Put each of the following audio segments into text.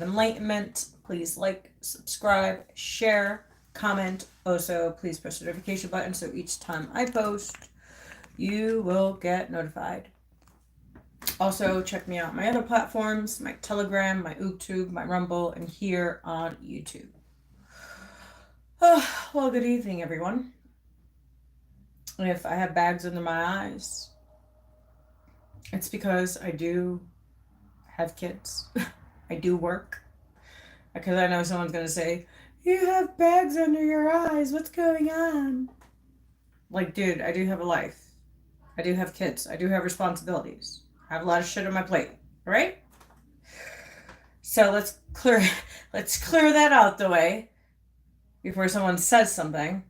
Enlightenment. Please like, subscribe, share, comment. Also, please press the notification button so each time I post, you will get notified. Also, check me out on my other platforms, my Telegram, my YouTube, my Rumble, and here on YouTube. Well, good evening, everyone. If I have bags under my eyes, it's because I do have kids. I do work. Because I know someone's going to say, you have bags under your eyes. What's going on? Like, dude, I do have a life. I do have kids. I do have responsibilities. I have a lot of shit on my plate. All right? So let's clear that out the way before someone says something.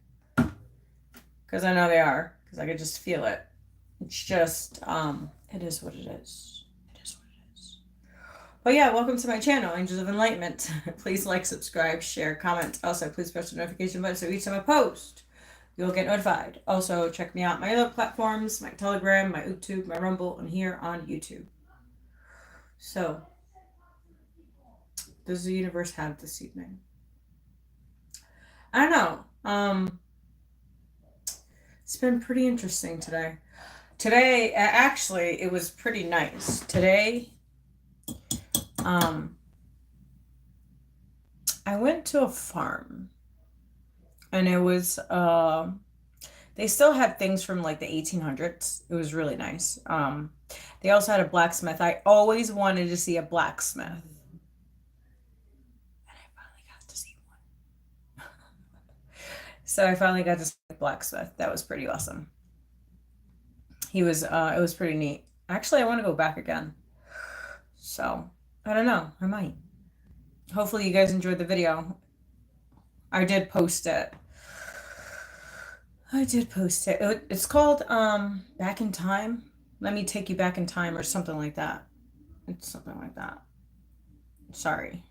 Because I know they are. Because I could just feel it. It's just, it is what it is. It is what it is. But yeah, welcome to my channel, Angels of Enlightenment. Please like, subscribe, share, comment. Also, please press the notification button so each time I post, you'll get notified. Also, check me out on my other platforms, my Telegram, my YouTube, my Rumble, and here on YouTube. So, does the universe have this evening? I don't know. It's been pretty interesting today. Today, actually, it was pretty nice. Today, I went to a farm, and it was, they still had things from like the 1800s. It was really nice. They also had a blacksmith. I always wanted to see a blacksmith. And I finally got to see one. So I finally got to see a blacksmith. That was pretty awesome. It was pretty neat. Actually, I want to go back again. So, I don't know. I might. Hopefully you guys enjoyed the video. I did post it. It's called Back in Time. Let me take you back in time or something like that. It's something like that. Sorry.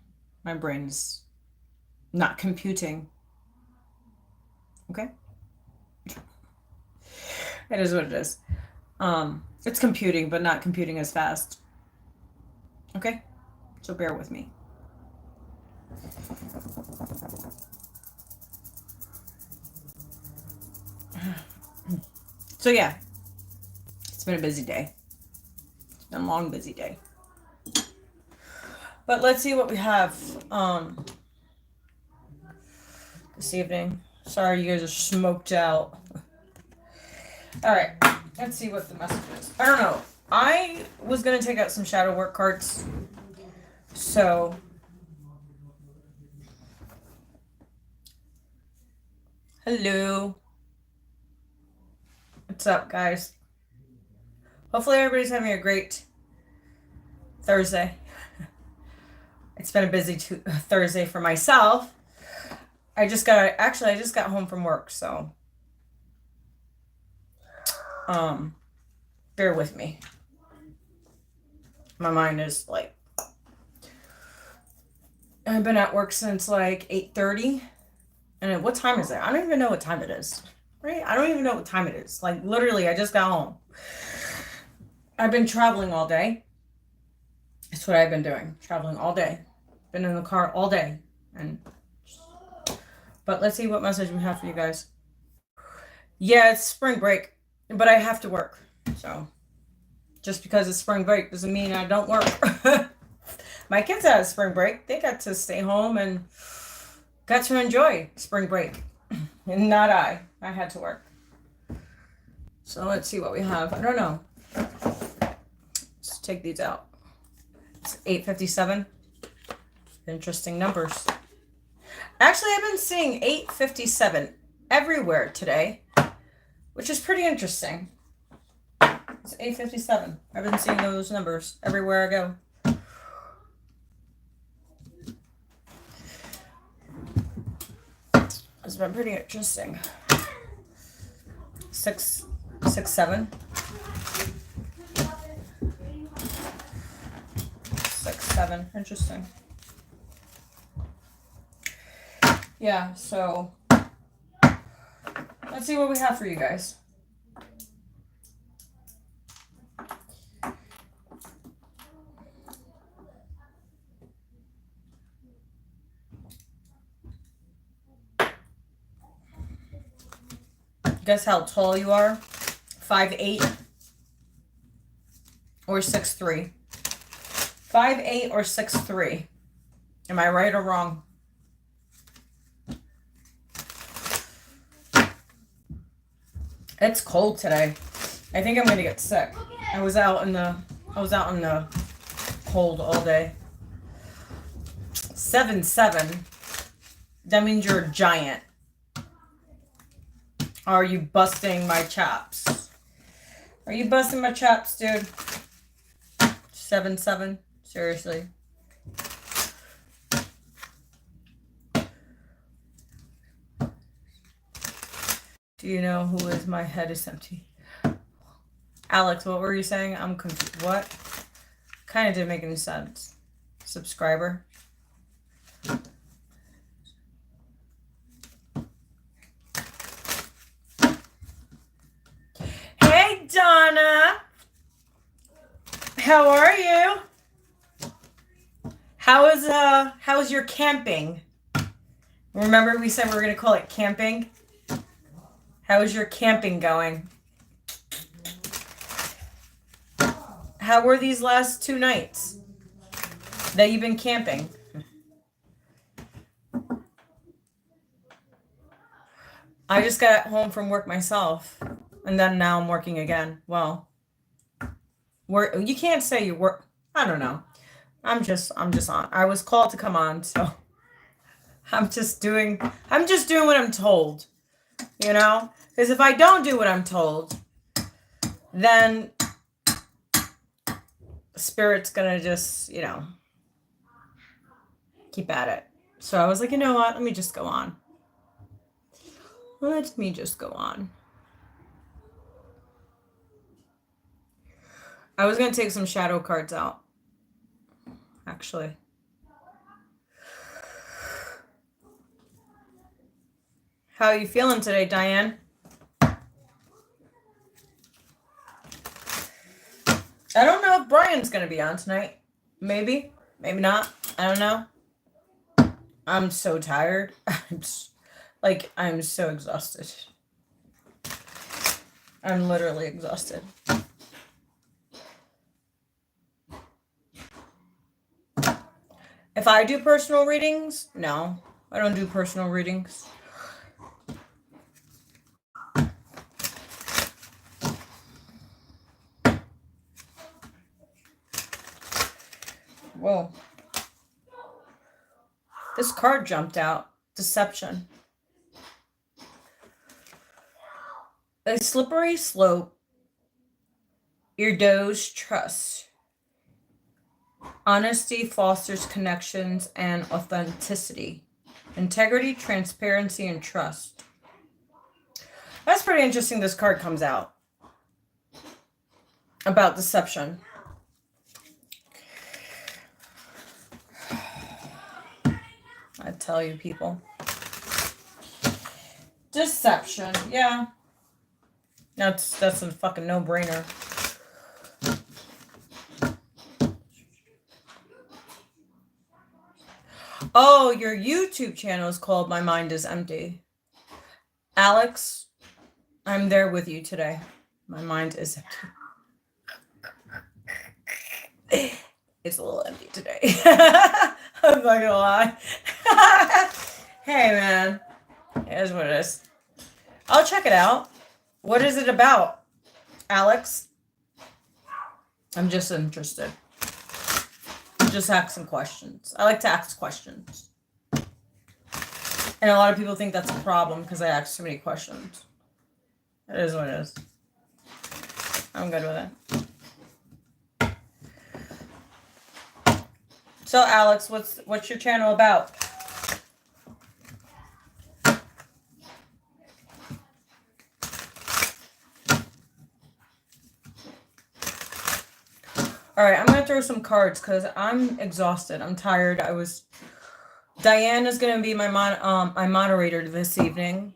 My brain's not computing. Okay? It is what it is. It's computing, but not computing as fast. Okay? So bear with me. So yeah, it's been a busy day. It's been a long, busy day. But let's see what we have this evening. Sorry, you guys are smoked out. All right, let's see what the message is. I don't know. I was going to take out some shadow work cards. So, hello. What's up, guys? Hopefully everybody's having a great Thursday. It's been a busy Thursday for myself. I just got home from work, so bear with me. My mind is like, I've been at work since like 8:30. And what time is it? I don't even know what time it is. Right? I don't even know what time it is. Like, literally, I just got home. I've been traveling all day. That's what I've been doing. Traveling all day. Been in the car all day. But let's see what message we have for you guys. Yeah, it's spring break. But I have to work. So, just because it's spring break doesn't mean I don't work. My kids had a spring break. They got to stay home and got to enjoy spring break. And not I. I had to work. So let's see what we have. I don't know. Let's take these out. It's 8:57. Interesting numbers. Actually, I've been seeing 8:57 everywhere today, which is pretty interesting. It's 8:57. I've been seeing those numbers everywhere I go. It's been pretty interesting. 6, 7. 6, 7. Interesting. Yeah, so let's see what we have for you guys. Guess how tall you are? 5'8" or 6'3". 5'8" or 6'3". Am I right or wrong? It's cold today. I think I'm gonna get sick. I was out in the cold all day. 7'7". That means you're a giant. Are you busting my chops? Are you busting my chops, dude? 7'7". Seriously. Do you know who is my head is empty? Alex, what were you saying? I'm confused. What? Kind of didn't make any sense. Subscriber. Hey, Donna. How are you? How's your camping? Remember we said we were going to call it camping? How is your camping going? How were these last 2 nights that you've been camping? I just got home from work myself, and then now I'm working again. Well, you can't say you work. I don't know. I'm just on. I was called to come on, so I'm just doing what I'm told, you know? Because if I don't do what I'm told, then Spirit's gonna just, you know, keep at it. So I was like, you know what? Let me just go on. Let me just go on. I was gonna take some shadow cards out, actually. How are you feeling today, Diane? I don't know if Brian's going to be on tonight. Maybe. Maybe not. I don't know. I'm so tired. I'm so exhausted. I'm literally exhausted. If I do personal readings, no. I don't do personal readings. Whoa. This card jumped out. Deception. A slippery slope. Erdoes trust. Honesty fosters connections and authenticity. Integrity, transparency, and trust. That's pretty interesting. This card comes out about deception. I tell you, people. Deception. Yeah. That's a fucking no-brainer. Oh, your YouTube channel is called My Mind is Empty. Alex, I'm there with you today. My mind is empty. It's a little empty today. I'm not gonna lie. Hey, man. It is what it is. I'll check it out. What is it about, Alex? I'm just interested. I'm just asking questions. I like to ask questions. And a lot of people think that's a problem because I ask too many questions. It is what it is. I'm good with it. So, Alex, what's your channel about? All right, I'm going to throw some cards because I'm exhausted. I'm tired. Diane is going to be my moderator this evening.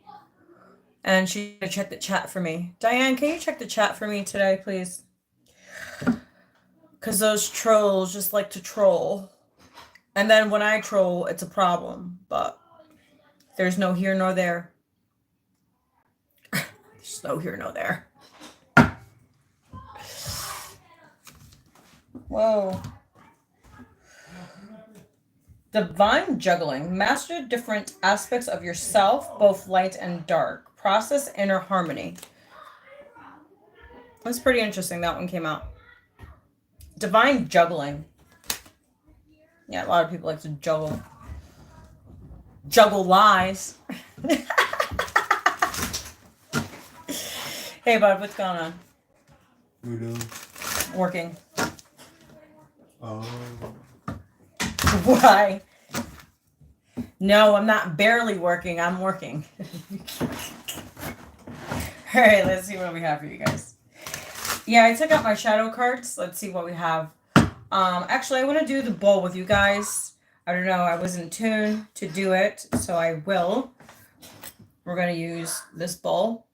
And she's going to check the chat for me. Diane, can you check the chat for me today, please? Because those trolls just like to troll. And then when I troll, it's a problem. But there's no here nor there. There's no here, no there. Whoa. Divine juggling. Master different aspects of yourself, both light and dark. Process inner harmony. That's pretty interesting. That one came out. Divine juggling. Yeah, a lot of people like to juggle lies. Hey, bud, what's going on? What you doing? Working. Oh. Why? No, I'm not barely working. I'm working. All right, let's see what we have for you guys. Yeah, I took out my shadow cards. Let's see what we have. Actually, I want to do the bowl with you guys. I don't know. I was in tune to do it, so I will. We're going to use this bowl.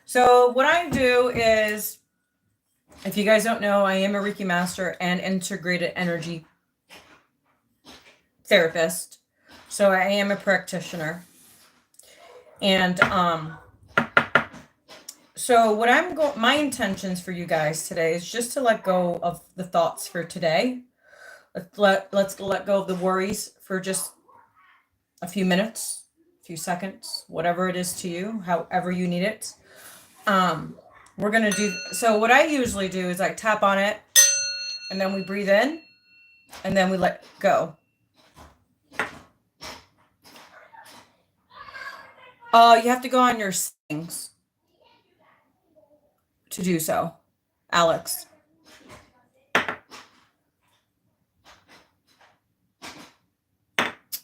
So what I do is, if you guys don't know, I am a Reiki master and integrated energy therapist. So I am a practitioner. And so what my intentions for you guys today is just to let go of the thoughts for today. Let's let go of the worries for just a few minutes, a few seconds, whatever it is to you, however you need it. We're going to do, so what I usually do is I tap on it and then we breathe in and then we let go. You have to go on your settings to do so, Alex.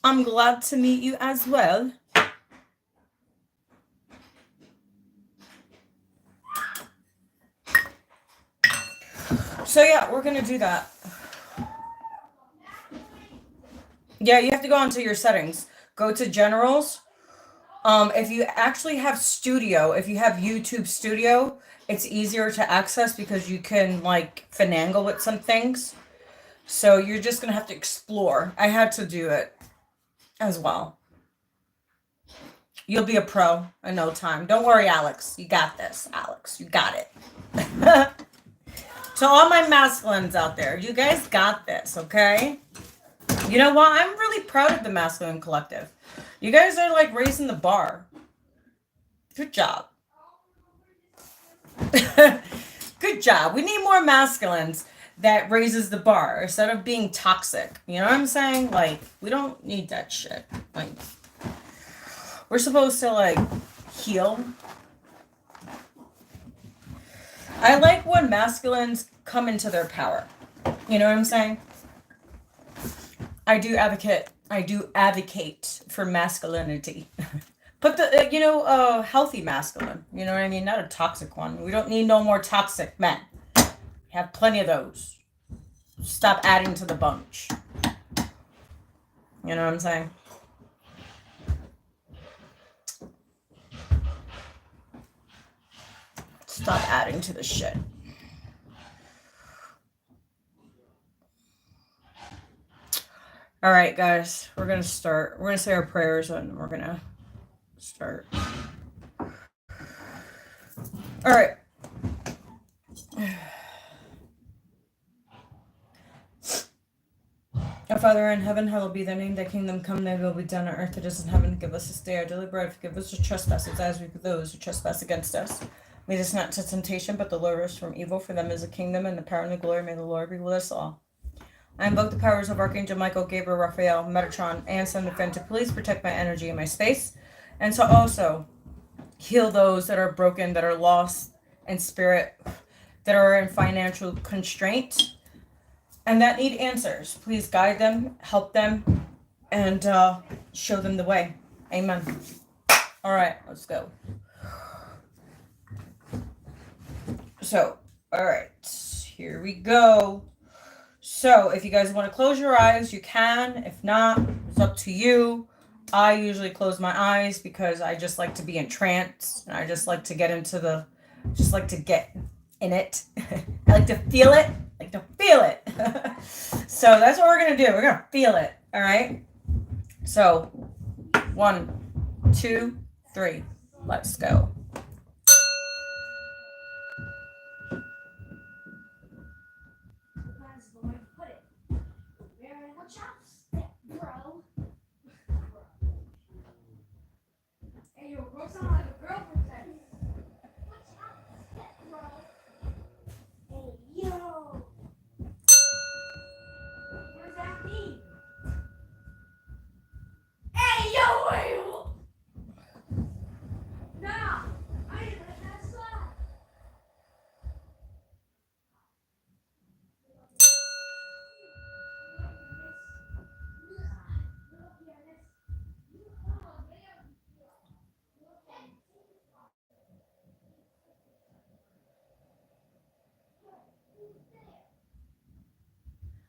I'm glad to meet you as well. So yeah, we're going to do that. Yeah, you have to go onto your settings. Go to generals. If you actually have studio, if you have YouTube studio, it's easier to access because you can like finagle with some things. So you're just going to have to explore. I had to do it as well. You'll be a pro in no time. Don't worry, Alex. You got this, Alex. You got it. To all my masculines out there, you guys got this, okay? You know what? I'm really proud of the Masculine Collective. You guys are like raising the bar. Good job. Good job. We need more masculines that raises the bar instead of being toxic. You know what I'm saying? Like, we don't need that shit. Like, we're supposed to like heal. I like when masculines come into their power. You know what I'm saying? I do advocate for masculinity. But the, healthy masculine. You know what I mean? Not a toxic one. We don't need no more toxic men. We have plenty of those. Stop adding to the bunch. You know what I'm saying? Stop adding to the shit. All right, guys, we're going to start. We're going to say our prayers and we're going to start. All right. Our Father in heaven, hallowed be thy name. Thy kingdom come, thy will be done on earth as it is in heaven. Give us this day our daily bread. Forgive us our trespasses as we forgive those who trespass against us. Lead us not to temptation, but deliver us from evil. For them is the kingdom and the power and the glory. May the Lord be with us all. I invoke the powers of Archangel Michael, Gabriel, Raphael, Metatron, and Son of Finn to please protect my energy and my space, and to also heal those that are broken, that are lost in spirit, that are in financial constraint, and that need answers. Please guide them, help them, and show them the way. Amen. All right, let's go. So, all right, here we go. So, if you guys want to close your eyes, you can. If not, it's up to you. I usually close my eyes because I just like to be in trance. And I just like to get into just like to get in it. I like to feel it. So, that's what we're going to do. We're going to feel it. All right? So, 1, 2, 3. Let's go.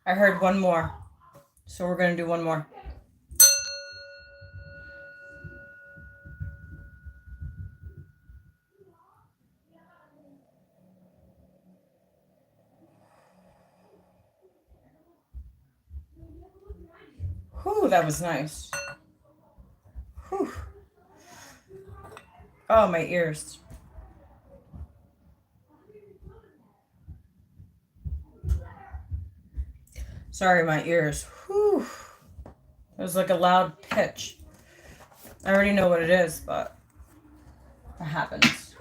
I heard one more. So we're going to do one more. Whew, that was nice. Whew. Oh, my ears. Sorry, my ears. Whew. It was like a loud pitch. I already know what it is, but it happens.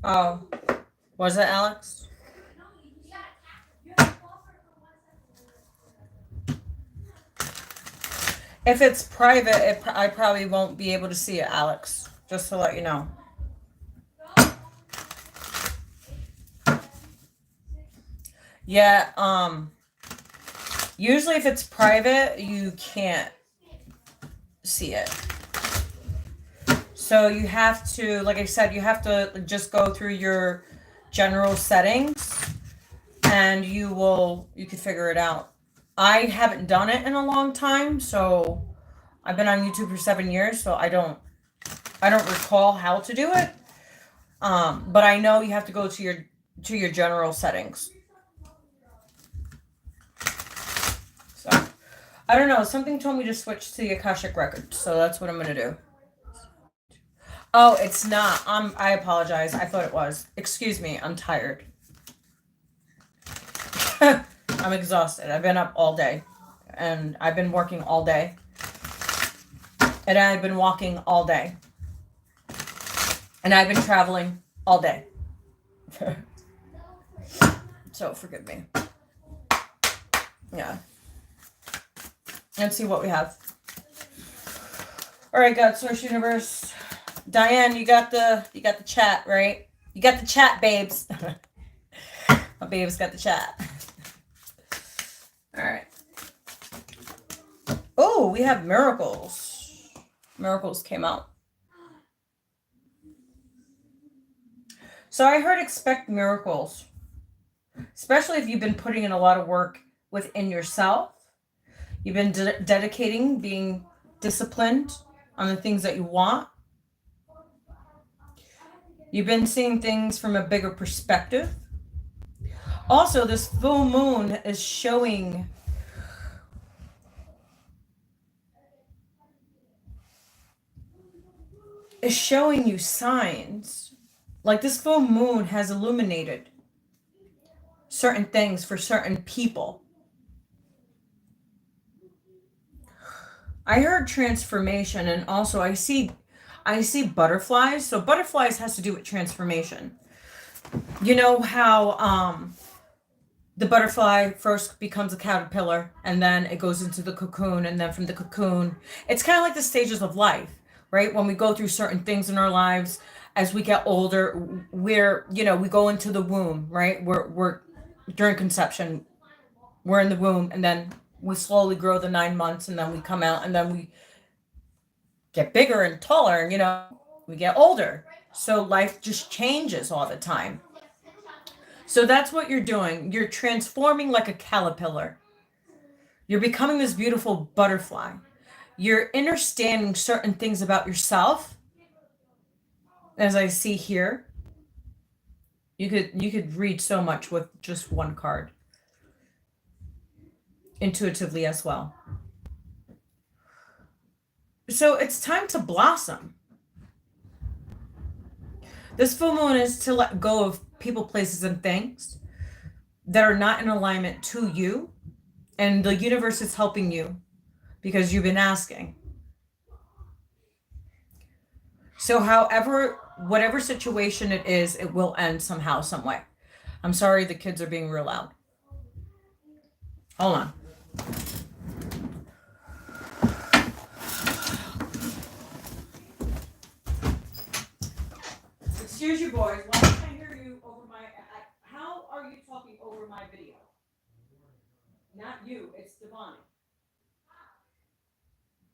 Oh, was it Alex? If it's private, I probably won't be able to see it, Alex. Just to let you know. Yeah, usually if it's private, you can't see it. So you have to, like I said, you have to just go through your general settings and you can figure it out. I haven't done it in a long time, so I've been on YouTube for 7 years, so I don't recall how to do it. But I know you have to go to your general settings. So I don't know. Something told me to switch to the Akashic record, so that's what I'm gonna do. Oh, it's not. I apologize. I thought it was. Excuse me. I'm tired. I'm exhausted. I've been up all day, and I've been working all day, and I've been walking all day, and I've been traveling all day. So forgive me. Yeah. Let's see what we have. All right, God, Source Universe. Diane, you got the chat, right? You got the chat, babes. My babes got the chat. All right. Oh, we have miracles. Miracles came out. So I heard expect miracles, especially if you've been putting in a lot of work within yourself. You've been dedicating, being disciplined on the things that you want. You've been seeing things from a bigger perspective. Also, this full moon is showing you signs. Like this full moon has illuminated certain things for certain people. I heard transformation, and also I see butterflies. So butterflies has to do with transformation. You know how the butterfly first becomes a caterpillar, and then it goes into the cocoon, and then from the cocoon, it's kind of like the stages of life, right? When we go through certain things in our lives, as we get older, we go into the womb, right? We're during conception, we're in the womb, and then we slowly grow the 9 months, and then we come out, and then we get bigger and taller, and we get older. So life just changes all the time. So that's what you're doing. You're transforming like a caterpillar. You're becoming this beautiful butterfly. You're understanding certain things about yourself. As I see here, you could read so much with just one card. intuitively as well. So it's time to blossom. This full moon is to let go of people, places, and things that are not in alignment to you. And the universe is helping you because you've been asking. So whatever situation it is, it will end somehow, some way. I'm sorry, the kids are being real loud. Hold on. Excuse you, boys. Why can't I hear you over my... How are you talking over my video? Not you. It's Devani.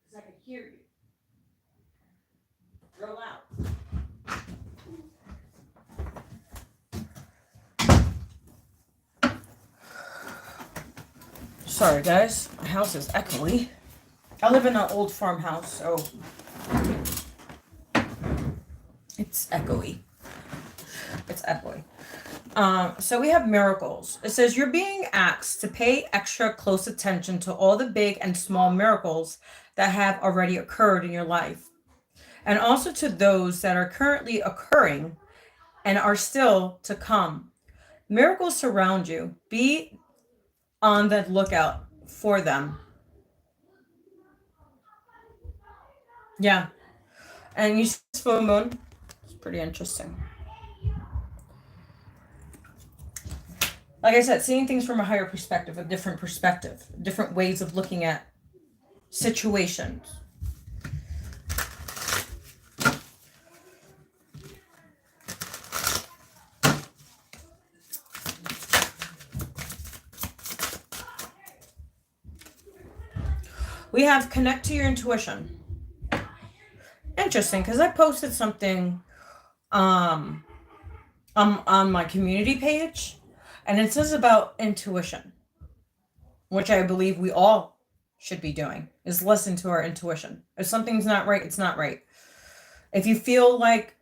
Because I can hear you. Real loud. Sorry, guys. My house is echoey. I live in an old farmhouse, so it's echoey. It's echoey. So we have miracles. It says you're being asked to pay extra close attention to all the big and small miracles that have already occurred in your life, and also to those that are currently occurring and are still to come. Miracles surround you. Be on the lookout for them. Yeah. And you see this full moon. It's pretty interesting. Like I said, seeing things from a higher perspective, a different perspective, different ways of looking at situations. We have connect to your intuition. Interesting, because I posted something on my community page, and it says about intuition, which I believe we all should be doing, is listen to our intuition. If something's not right, it's not right. If you feel like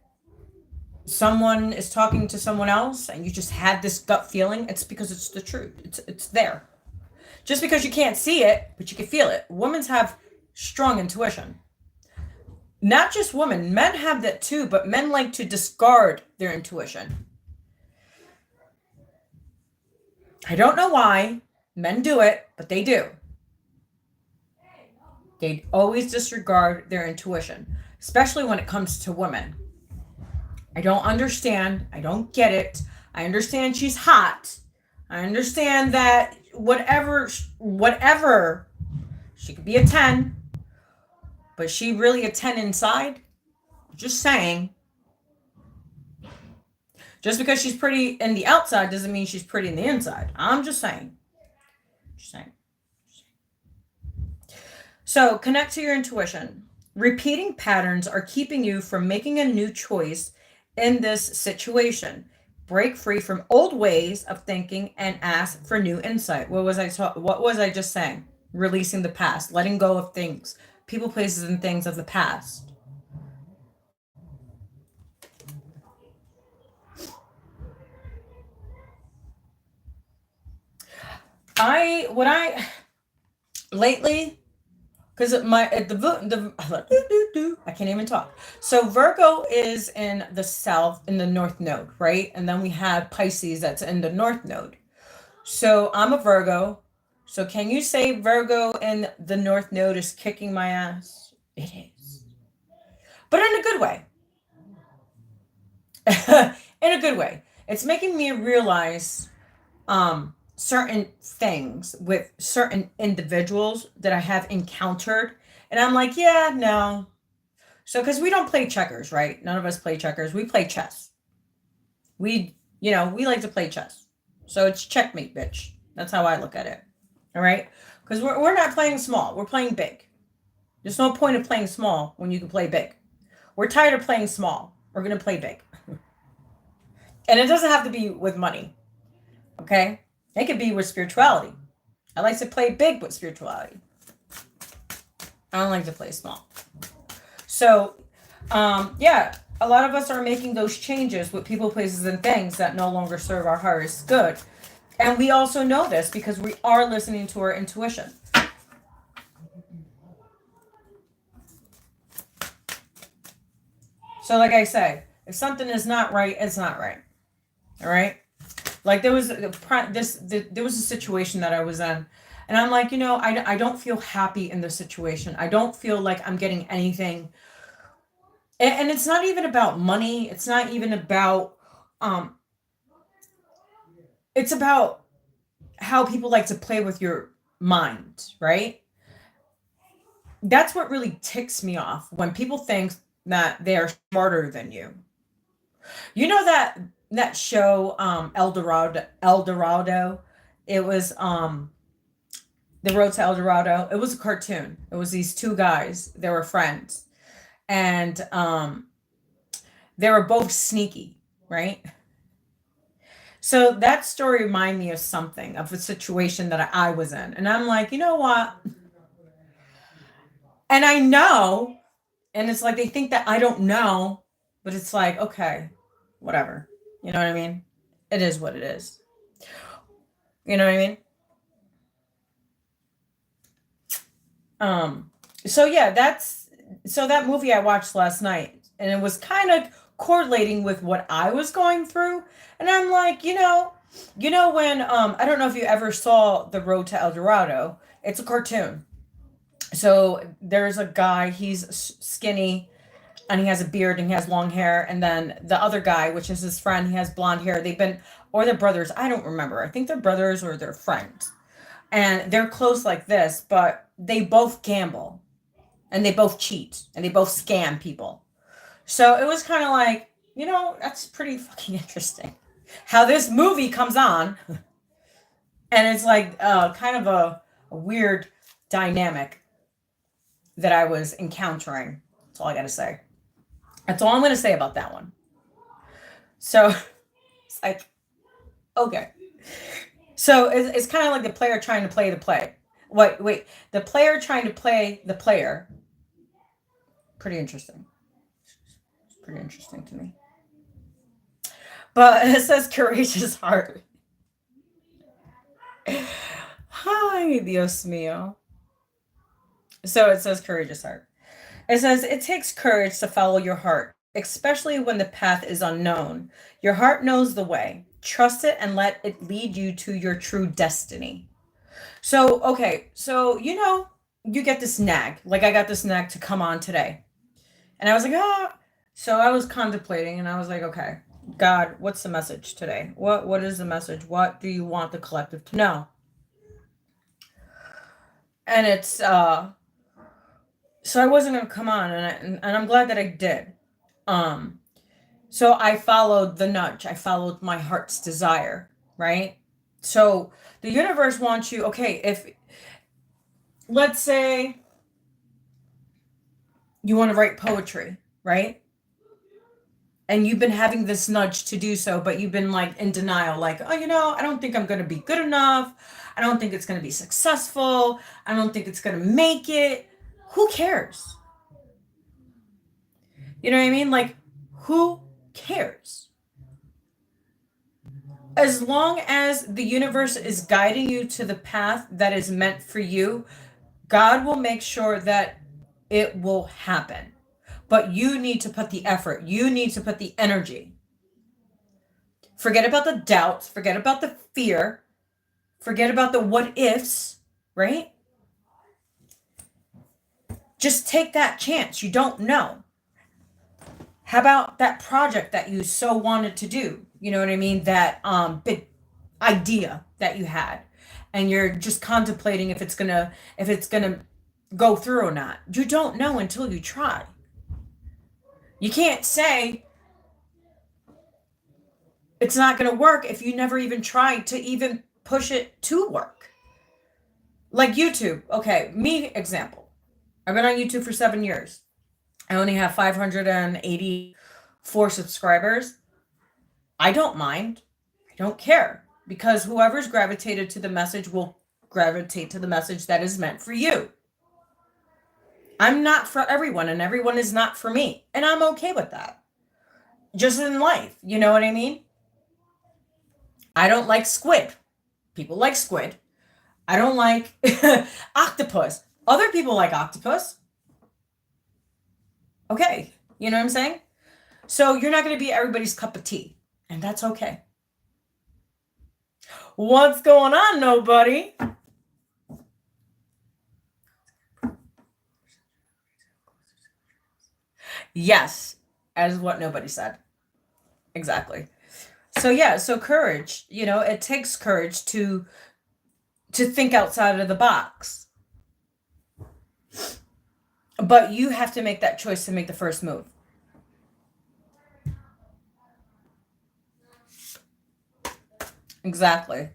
someone is talking to someone else and you just had this gut feeling, it's because it's the truth. It's there. Just because you can't see it, but you can feel it. Women have strong intuition. Not just women. Men have that too, but men like to discard their intuition. I don't know why. Men do it, but they do. They always disregard their intuition, especially when it comes to women. I don't understand. I don't get it. I understand she's hot. I understand that whatever, she could be a 10, but she really a 10 inside? Just saying. Just because she's pretty in the outside doesn't mean she's pretty in the inside. I'm just saying. Just saying. So connect to your intuition. Repeating patterns are keeping you from making a new choice in this situation. Break free from old ways of thinking and ask for new insight. What was I just saying? Releasing the past, letting go of things, people, places, and things of the past. Lately, because I can't even talk. So Virgo is in the south, in the north node, right? And then we have Pisces that's in the north node. So I'm a Virgo. So can you say Virgo in the north node is kicking my ass? It is. But in a good way. In a good way. It's making me realize certain things with certain individuals that I have encountered. And I'm like, yeah, no. So, because we don't play checkers, right? None of us play checkers. We play chess. We like to play chess. So it's checkmate, bitch. That's how I look at it. All right? Because we're not playing small. We're playing big. There's no point of playing small when you can play big. We're tired of playing small. We're going to play big. And it doesn't have to be with money. Okay? It could be with spirituality. I like to play big with spirituality. I don't like to play small. So, yeah, a lot of us are making those changes with people, places, and things that no longer serve our highest good. And we also know this because we are listening to our intuition. So like I say, if something is not right, it's not right. All right? Like there was a situation that I was in, and I'm like, I don't feel happy in this situation. I don't feel like I'm getting anything. And it's not even about money. It's not even about it's about how people like to play with your mind, right? That's what really ticks me off, when people think that they're smarter than you. You know that show, El Dorado? It was The Road to El Dorado. It was a cartoon. It was these two guys. They were friends. And they were both sneaky, right? So that story reminded me of something, of a situation that I was in. And I'm like, you know what? And I know, and it's like they think that I don't know, but it's like, okay, whatever. You know what I mean? It is what it is. You know what I mean? So yeah, so that movie I watched last night, and it was kind of correlating with what I was going through. And I'm like, when I don't know if you ever saw The Road to El Dorado. It's a cartoon. So there's a guy, he's skinny, and he has a beard and he has long hair, and then the other guy, which is his friend, he has blonde hair. Or they're brothers, I don't remember. I think they're brothers or they're friends. And they're close like this, but they both gamble and they both cheat and they both scam people. So it was kind of like, that's pretty fucking interesting how this movie comes on. And it's like kind of a weird dynamic that I was encountering. That's all I got to say. That's all I'm going to say about that one. So it's like, okay. So it's kind of like the player trying to play the play. Wait. The player trying to play the player. Pretty interesting. It's pretty interesting to me. But it says courageous heart. Hi, Dios mío. So it says courageous heart. It says it takes courage to follow your heart, especially when the path is unknown. Your heart knows the way. Trust it and let it lead you to your true destiny. So, okay, so you get this nag. Like I got this nag to come on today. And I was like, ah. So I was contemplating and I was like, okay, God, what's the message today? What is the message? What do you want the collective to know? And it's so I wasn't gonna come on, and I'm glad that I did. So I followed the nudge. I followed my heart's desire, right? So the universe wants you, okay, if let's say you want to write poetry, right? And you've been having this nudge to do so, but you've been like in denial, like, oh, I don't think I'm going to be good enough. I don't think it's going to be successful. I don't think it's going to make it. Who cares? You know what I mean? Like, who cares? As long as the universe is guiding you to the path that is meant for you, God will make sure that it will happen. But you need to put the effort. You need to put the energy. Forget about the doubts. Forget about the fear. Forget about the what ifs, right? Just take that chance. You don't know. How about that project that you so wanted to do? You know what I mean? That big idea that you had, and you're just contemplating if it's gonna go through or not. You don't know until you try. You can't say it's not gonna work if you never even tried to even push it to work. Like YouTube. Okay, me example. I've been on YouTube for 7 years. I only have 584 subscribers. I don't mind. I don't care. Because whoever's gravitated to the message will gravitate to the message that is meant for you. I'm not for everyone, and everyone is not for me. And I'm okay with that. Just in life. You know what I mean? I don't like squid. people like squid. I don't like octopus. Other people like octopus. Okay. You know what I'm saying? So you're not going to be everybody's cup of tea. And that's okay. What's going on, nobody? Yes, as what nobody said. Exactly. So yeah, so courage, it takes courage to think outside of the box. But you have to make that choice to make the first move. Exactly.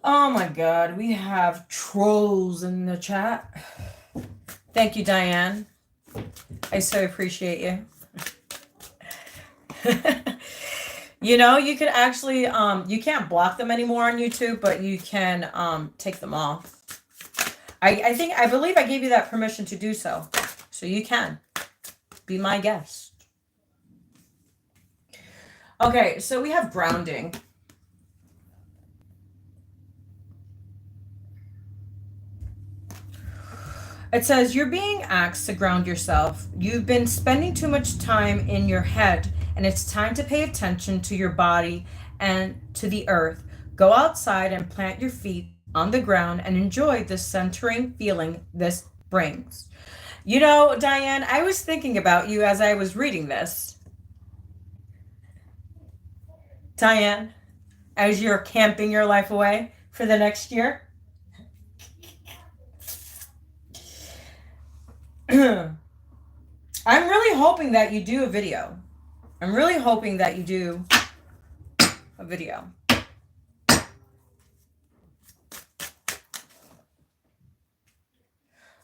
Oh my God, we have trolls in the chat. Thank you, Diane. I so appreciate you. You can actually, you can't block them anymore on YouTube, but you can take them off. I believe I gave you that permission to do so. So you can. Be my guest. Okay, so we have grounding. It says, you're being asked to ground yourself. You've been spending too much time in your head, and it's time to pay attention to your body and to the earth. Go outside and plant your feet on the ground and enjoy the centering feeling this brings. Diane, I was thinking about you as I was reading this. Diane, as you're camping your life away for the next year. I'm really hoping that you do a video. I'm really hoping that you do a video.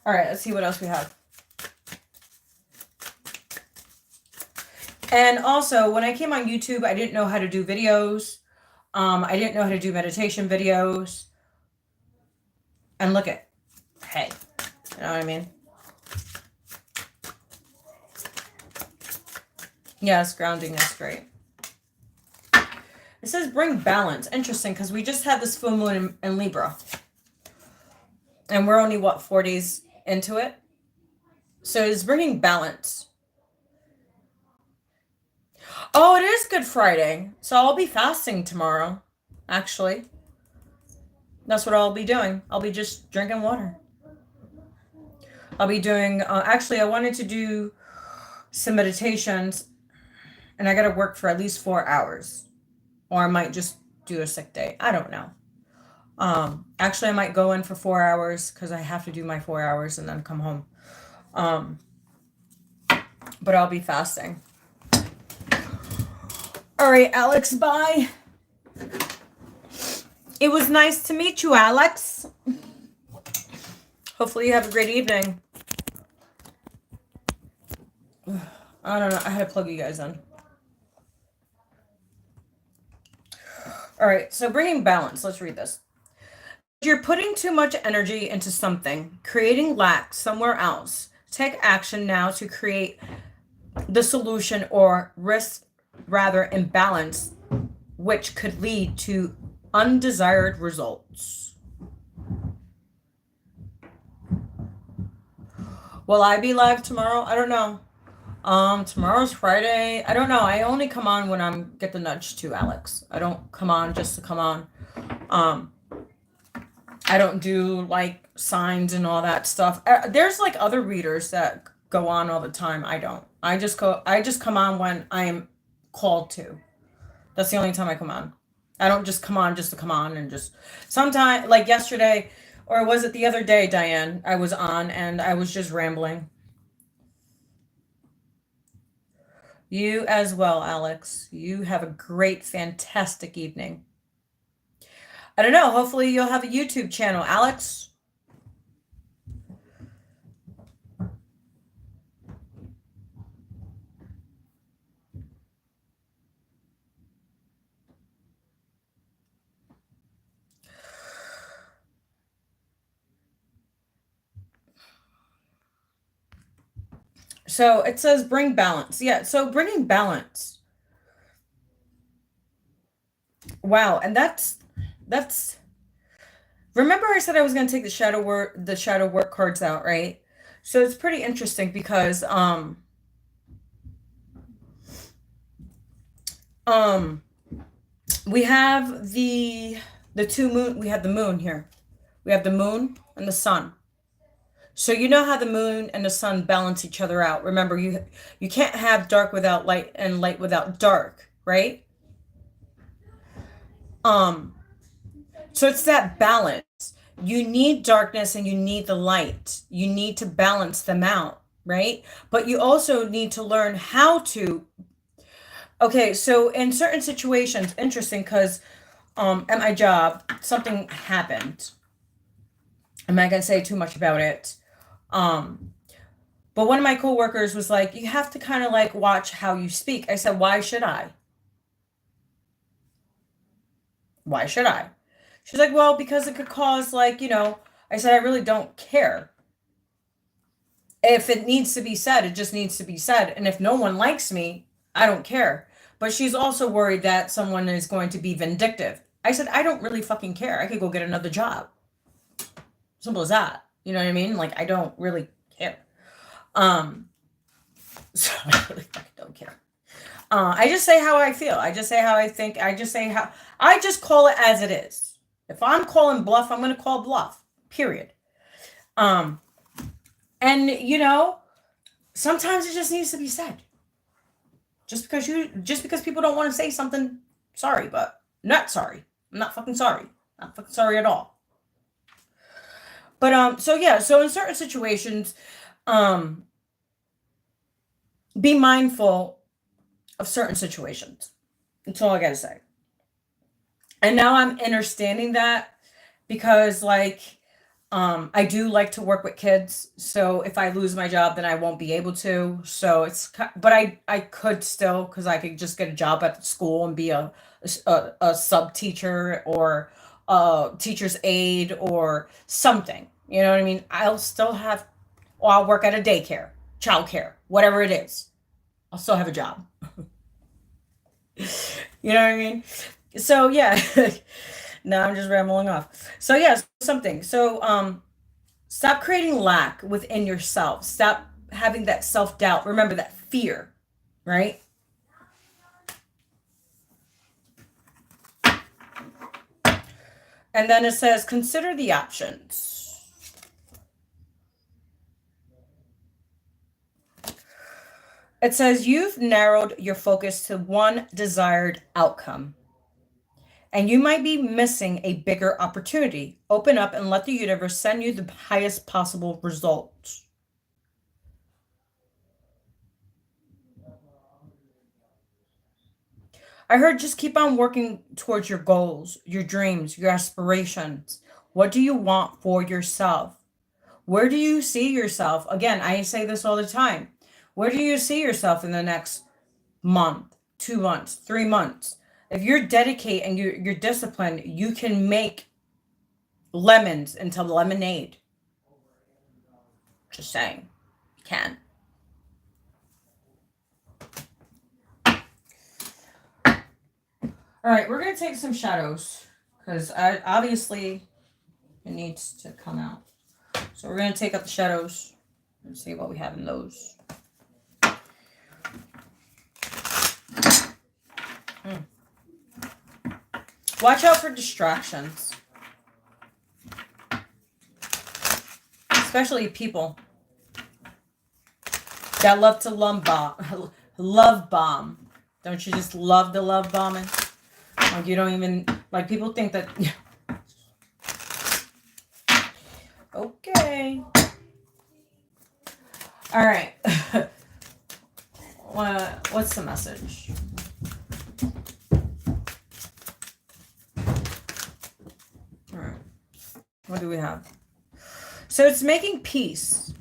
All right, let's see what else we have. And also, when I came on YouTube, I didn't know how to do videos. I didn't know how to do meditation videos. And look at, hey, you know what I mean? Yes, grounding is great. It says bring balance. Interesting, because we just had this full moon in Libra. And we're only, 4 days into it? So it's bringing balance. Oh, it is Good Friday. So I'll be fasting tomorrow, actually. That's what I'll be doing. I'll be just drinking water. I'll be doing, actually, I wanted to do some meditations, and I got to work for at least 4 hours. Or I might just do a sick day. I don't know. Actually, I might go in for 4 hours because I have to do my 4 hours and then come home. But I'll be fasting. All right, Alex, bye. It was nice to meet you, Alex. Hopefully you have a great evening. I don't know. I had to plug you guys in. All right, so bringing balance. Let's read this. You're putting too much energy into something, creating lack somewhere else. Take action now to create the solution or risk rather imbalance, which could lead to undesired results. Will I be live tomorrow? I don't know. Tomorrow's Friday. I don't know. I only come on when I get the nudge to, Alex. I don't come on just to come on. I don't do like signs and all that stuff. There's like other readers that go on all the time. I don't. I just come on when I am called to. That's the only time I come on. I don't just come on just to come on and just sometimes, like yesterday, or was it the other day, Diane, I was on and I was just rambling. You as well, Alex. You have a great, fantastic evening. I don't know. Hopefully you'll have a YouTube channel, Alex. So it says bring balance. Yeah, so bringing balance. Wow, and that's remember I said I was going to take the shadow work cards out, right? So it's pretty interesting because um we have the two moon we have the moon here. We have the moon and the sun. So you know how the moon and the sun balance each other out. Remember, you can't have dark without light and light without dark, right? Um, so it's that balance. You need darkness and you need the light. You need to balance them out, right? But you also need to learn how to. Okay, so in certain situations, interesting because at my job, something happened. I'm not gonna say too much about it. Um, But one of my coworkers was like, you have to kind of like watch how you speak. I said, why should I? Why should I? She's like, well, because it could cause like, I said, I really don't care. If it needs to be said, it just needs to be said. And if no one likes me, I don't care. But she's also worried that someone is going to be vindictive. I said, I don't really fucking care. I could go get another job. Simple as that. You know what I mean? Like, I don't really care. So I really fucking don't care. I just say how I feel. I just say how I think. I just call it as it is. If I'm calling bluff, I'm going to call bluff. Period. And sometimes it just needs to be said. Just because people don't want to say something, sorry, but I'm not sorry. I'm not fucking sorry. Not fucking sorry at all. But so in certain situations, be mindful of certain situations. That's all I gotta say. And now I'm understanding that because I do like to work with kids. So if I lose my job, then I won't be able to. So but I could still, because I could just get a job at the school and be a sub teacher or a teacher's aide or something. You know what I mean? Or I'll work at a daycare, childcare, whatever it is. I'll still have a job. You know what I mean? So yeah. Now I'm just rambling off. So yes, something. So stop creating lack within yourself. Stop having that self-doubt. Remember that fear, right? And then it says consider the options. It says you've narrowed your focus to one desired outcome. And you might be missing a bigger opportunity. Open up and let the universe send you the highest possible results. I heard just keep on working towards your goals, your dreams, your aspirations. What do you want for yourself? Where do you see yourself? Again, I say this all the time. Where do you see yourself in the next month, 2 months, 3 months? If you're dedicated and you're disciplined, you can make lemons into lemonade. Just saying. You can. All right, we're going to take some shadows because obviously it needs to come out. So we're going to take out the shadows and see what we have in those. Watch out for distractions. Especially people that love to love bomb. Don't you just love the love bombing? Like you don't even, like people think that. Okay. All right. What's the message? All right. What do we have? So it's making peace.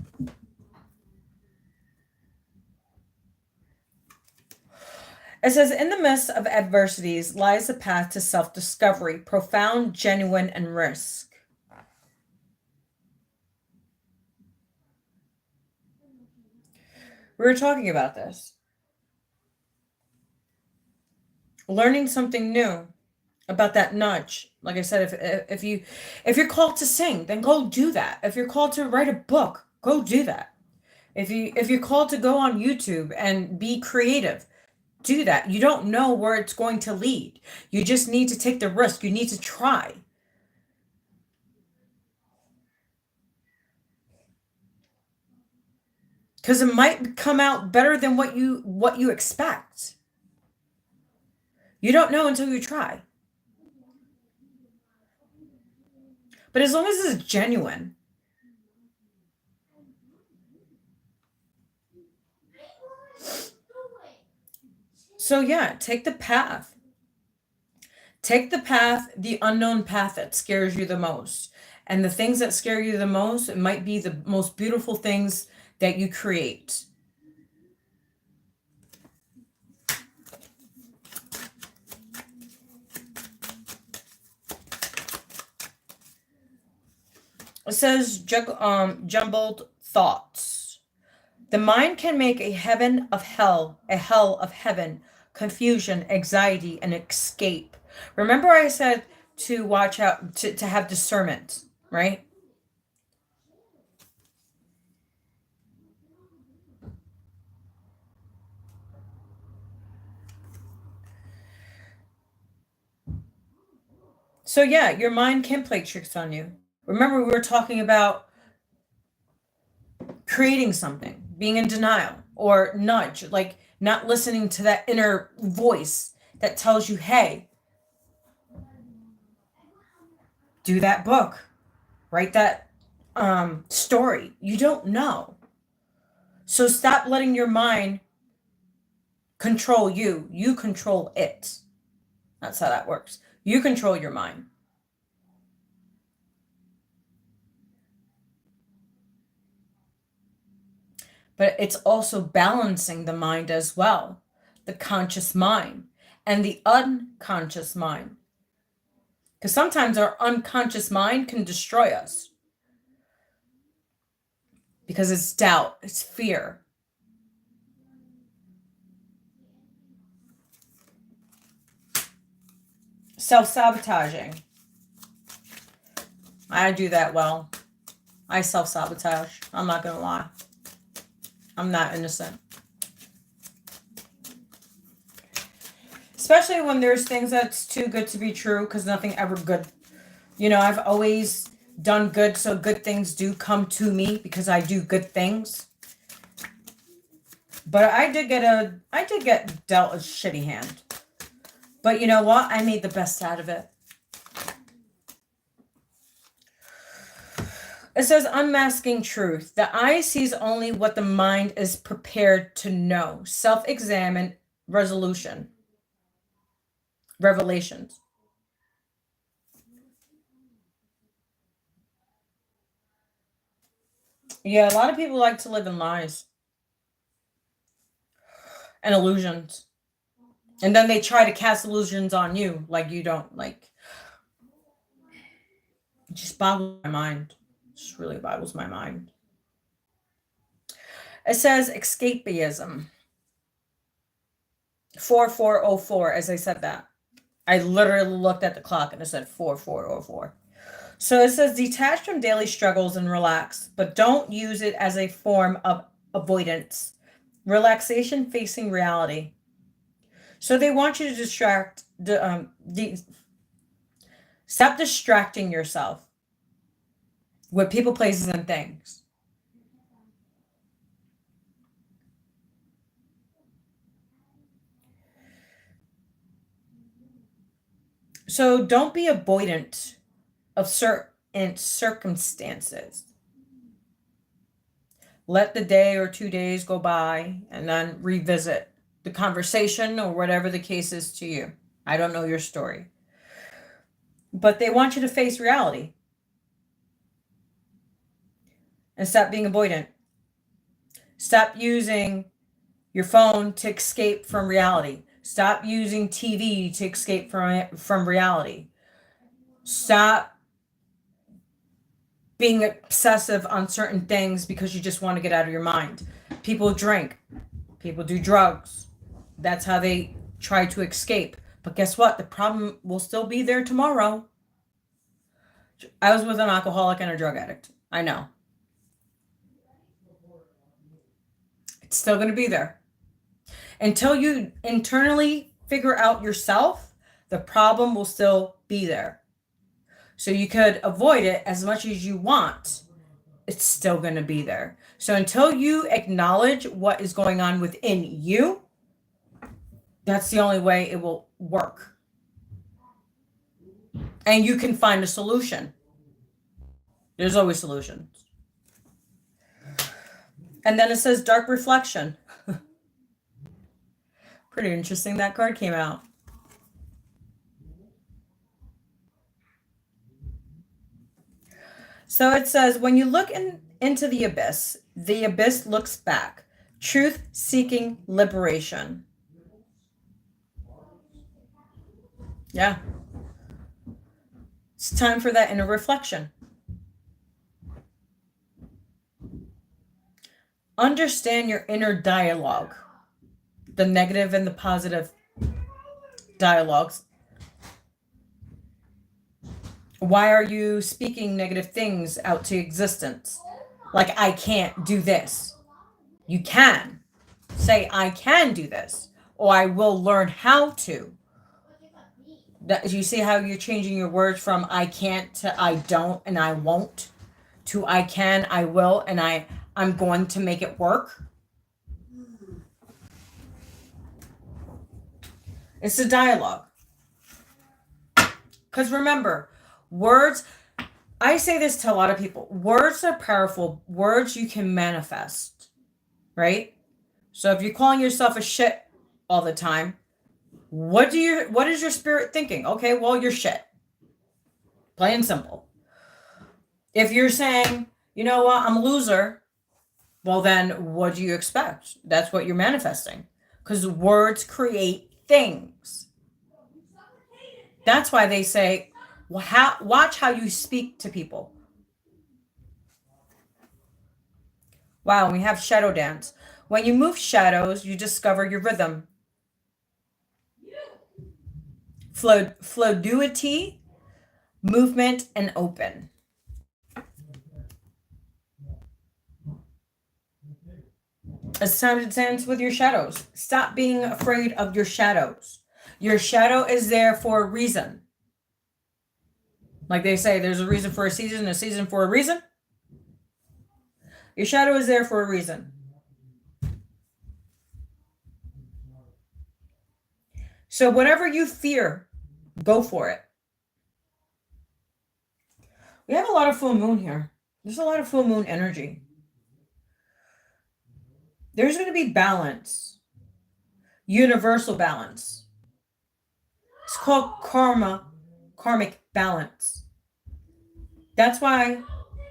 It says, in the midst of adversities lies the path to self-discovery, profound, genuine, and risk. We were talking about this. Learning something new about that nudge. Like I said, if you're called to sing, then go do that. If you're called to write a book, go do that. If you're called to go on YouTube and be creative, do that. You don't know where it's going to lead. You just need to take the risk. You need to try. Because it might come out better than what you expect. You don't know until you try. But as long as it's genuine. So yeah, take the path. Take the path, the unknown path that scares you the most. And the things that scare you the most, it might be the most beautiful things that you create. It says jumbled thoughts. The mind can make a heaven of hell, a hell of heaven, confusion, anxiety, and escape. Remember I said to watch out, to have discernment, right? So yeah, your mind can play tricks on you. Remember we were talking about creating something, being in denial, or nudge, like not listening to that inner voice that tells you, hey, do that book, write that story. You don't know. So stop letting your mind control you. You control it. That's how that works. You control your mind. But it's also balancing the mind as well, the conscious mind and the unconscious mind. Because sometimes our unconscious mind can destroy us. Because it's doubt, it's fear. Self-sabotaging. I do that well. I self-sabotage. I'm not going to lie. I'm not innocent. Especially when there's things that's too good to be true, because nothing ever good. You know, I've always done good, so good things do come to me because I do good things. But I did get dealt a shitty hand. But you know what? I made the best out of it. It says unmasking truth. The eye sees only what the mind is prepared to know. Self-examine revelations. Yeah, a lot of people like to live in lies and illusions. And then they try to cast illusions on you like you don't, like. It just boggles my mind. It just really boggles my mind. It says escapism. 4404, as I said that. I literally looked at the clock and it said 4404. So it says detach from daily struggles and relax, but don't use it as a form of avoidance. Relaxation facing reality. So they want you to stop distracting yourself with people, places, and things. So don't be avoidant of certain circumstances. Let the day or 2 days go by and then revisit the conversation or whatever the case is to you. I don't know your story. But they want you to face reality. And stop being avoidant. Stop using your phone to escape from reality. Stop using TV to escape from reality. Stop being obsessive on certain things because you just want to get out of your mind. People drink. People do drugs. That's how they try to escape. But guess what? The problem will still be there tomorrow. I was with an alcoholic and a drug addict. I know. It's still going to be there. Until you internally figure out yourself, the problem will still be there. So you could avoid it as much as you want. It's still going to be there. So until you acknowledge what is going on within you, that's the only way it will work. And you can find a solution. There's always solutions. And then it says dark reflection. Pretty interesting that card came out. So it says, when you look into the abyss looks back. Truth-seeking liberation. Yeah. It's time for that inner reflection. Understand your inner dialogue. The negative and the positive dialogues. Why are you speaking negative things out to existence? Like, I can't do this. You can. Say, I can do this. Or I will learn how to. You see how you're changing your words from I can't to I don't and I won't to I can, I will, and I'm going to make it work? It's a dialogue. Because remember, words, I say this to a lot of people. Words are powerful. Words you can manifest, right? So if you're calling yourself a shit all the time, what is your spirit thinking? Okay, well, you're shit. Plain and simple. If you're saying, you know what, I'm a loser, well then what do you expect? That's what you're manifesting. Because words create things. That's why they say, watch how you speak to people. Wow, we have shadow dance. When you move shadows, you discover your rhythm. Fluidity, movement, and open. It's time to dance with your shadows. Stop being afraid of your shadows. Your shadow is there for a reason. Like they say, there's a reason for a season for a reason. Your shadow is there for a reason. So whatever you fear, go for it. We have a lot of full moon here. There's a lot of full moon energy. There's going to be balance. Universal balance. It's called karmic balance. That's why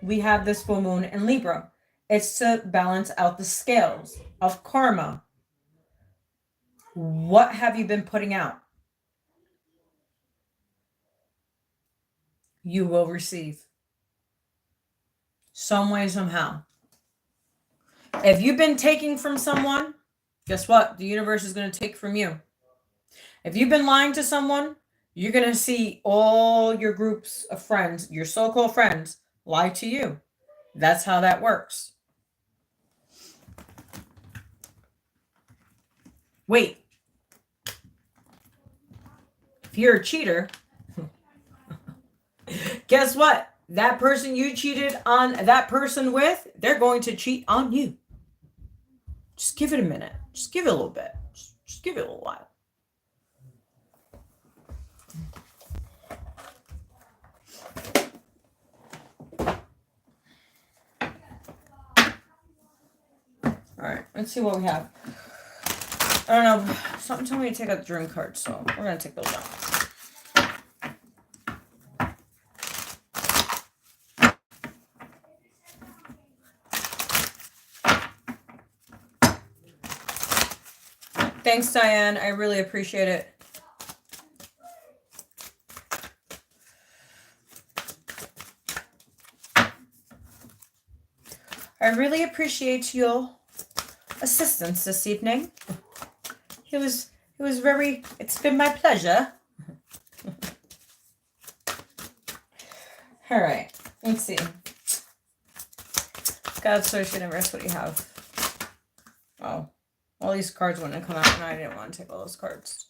we have this full moon in Libra. It's to balance out the scales of karma. What have you been putting out? You will receive. Some way, somehow. If you've been taking from someone, guess what? The universe is going to take from you. If you've been lying to someone, you're going to see all your groups of friends, your so-called friends, lie to you. That's how that works. Wait. If you're a cheater, guess what? That person you cheated on that person with, they're going to cheat on you. Just give it a minute. Just give it a little bit. Just give it a little while. All right, let's see what we have. I don't know. Something told me to take out the dream cards, so we're going to take those out. Thanks, Diane. I really appreciate it. I really appreciate your assistance this evening. It's been my pleasure. All right, let's see. God, Source, Universe, what do you have? Oh, all these cards wouldn't come out, and I didn't want to take all those cards.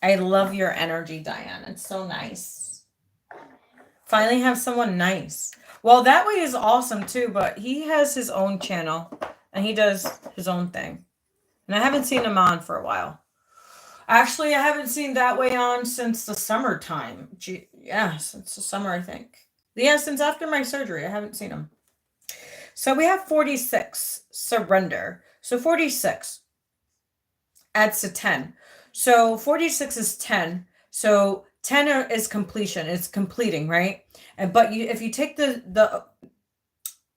I love your energy, Diane. It's so nice. Finally have someone nice. Well, that way is awesome too, but he has his own channel and he does his own thing. And I haven't seen him on for a while. Actually, I haven't seen that way on since the summertime. Yeah, since the summer, I think. Yeah, since after my surgery, I haven't seen him. So we have 46, surrender. So 46 adds to 10. So 46 is 10. So 10 is completion. It's completing, right? But if you take the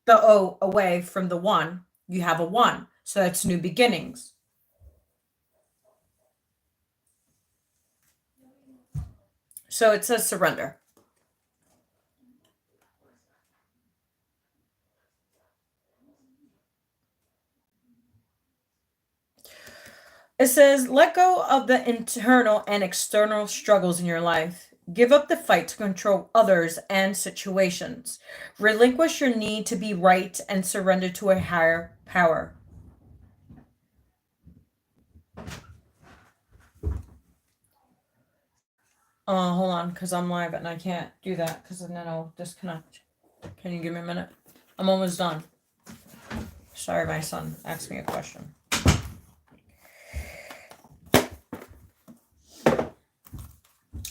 O away from the 1, you have a 1. So that's new beginnings. So it says surrender. It says, let go of the internal and external struggles in your life. Give up the fight to control others and situations. Relinquish your need to be right and surrender to a higher power. Hold on, because I'm live and I can't do that because then I'll disconnect. Can you give me a minute? I'm almost done. Sorry, my son asked me a question.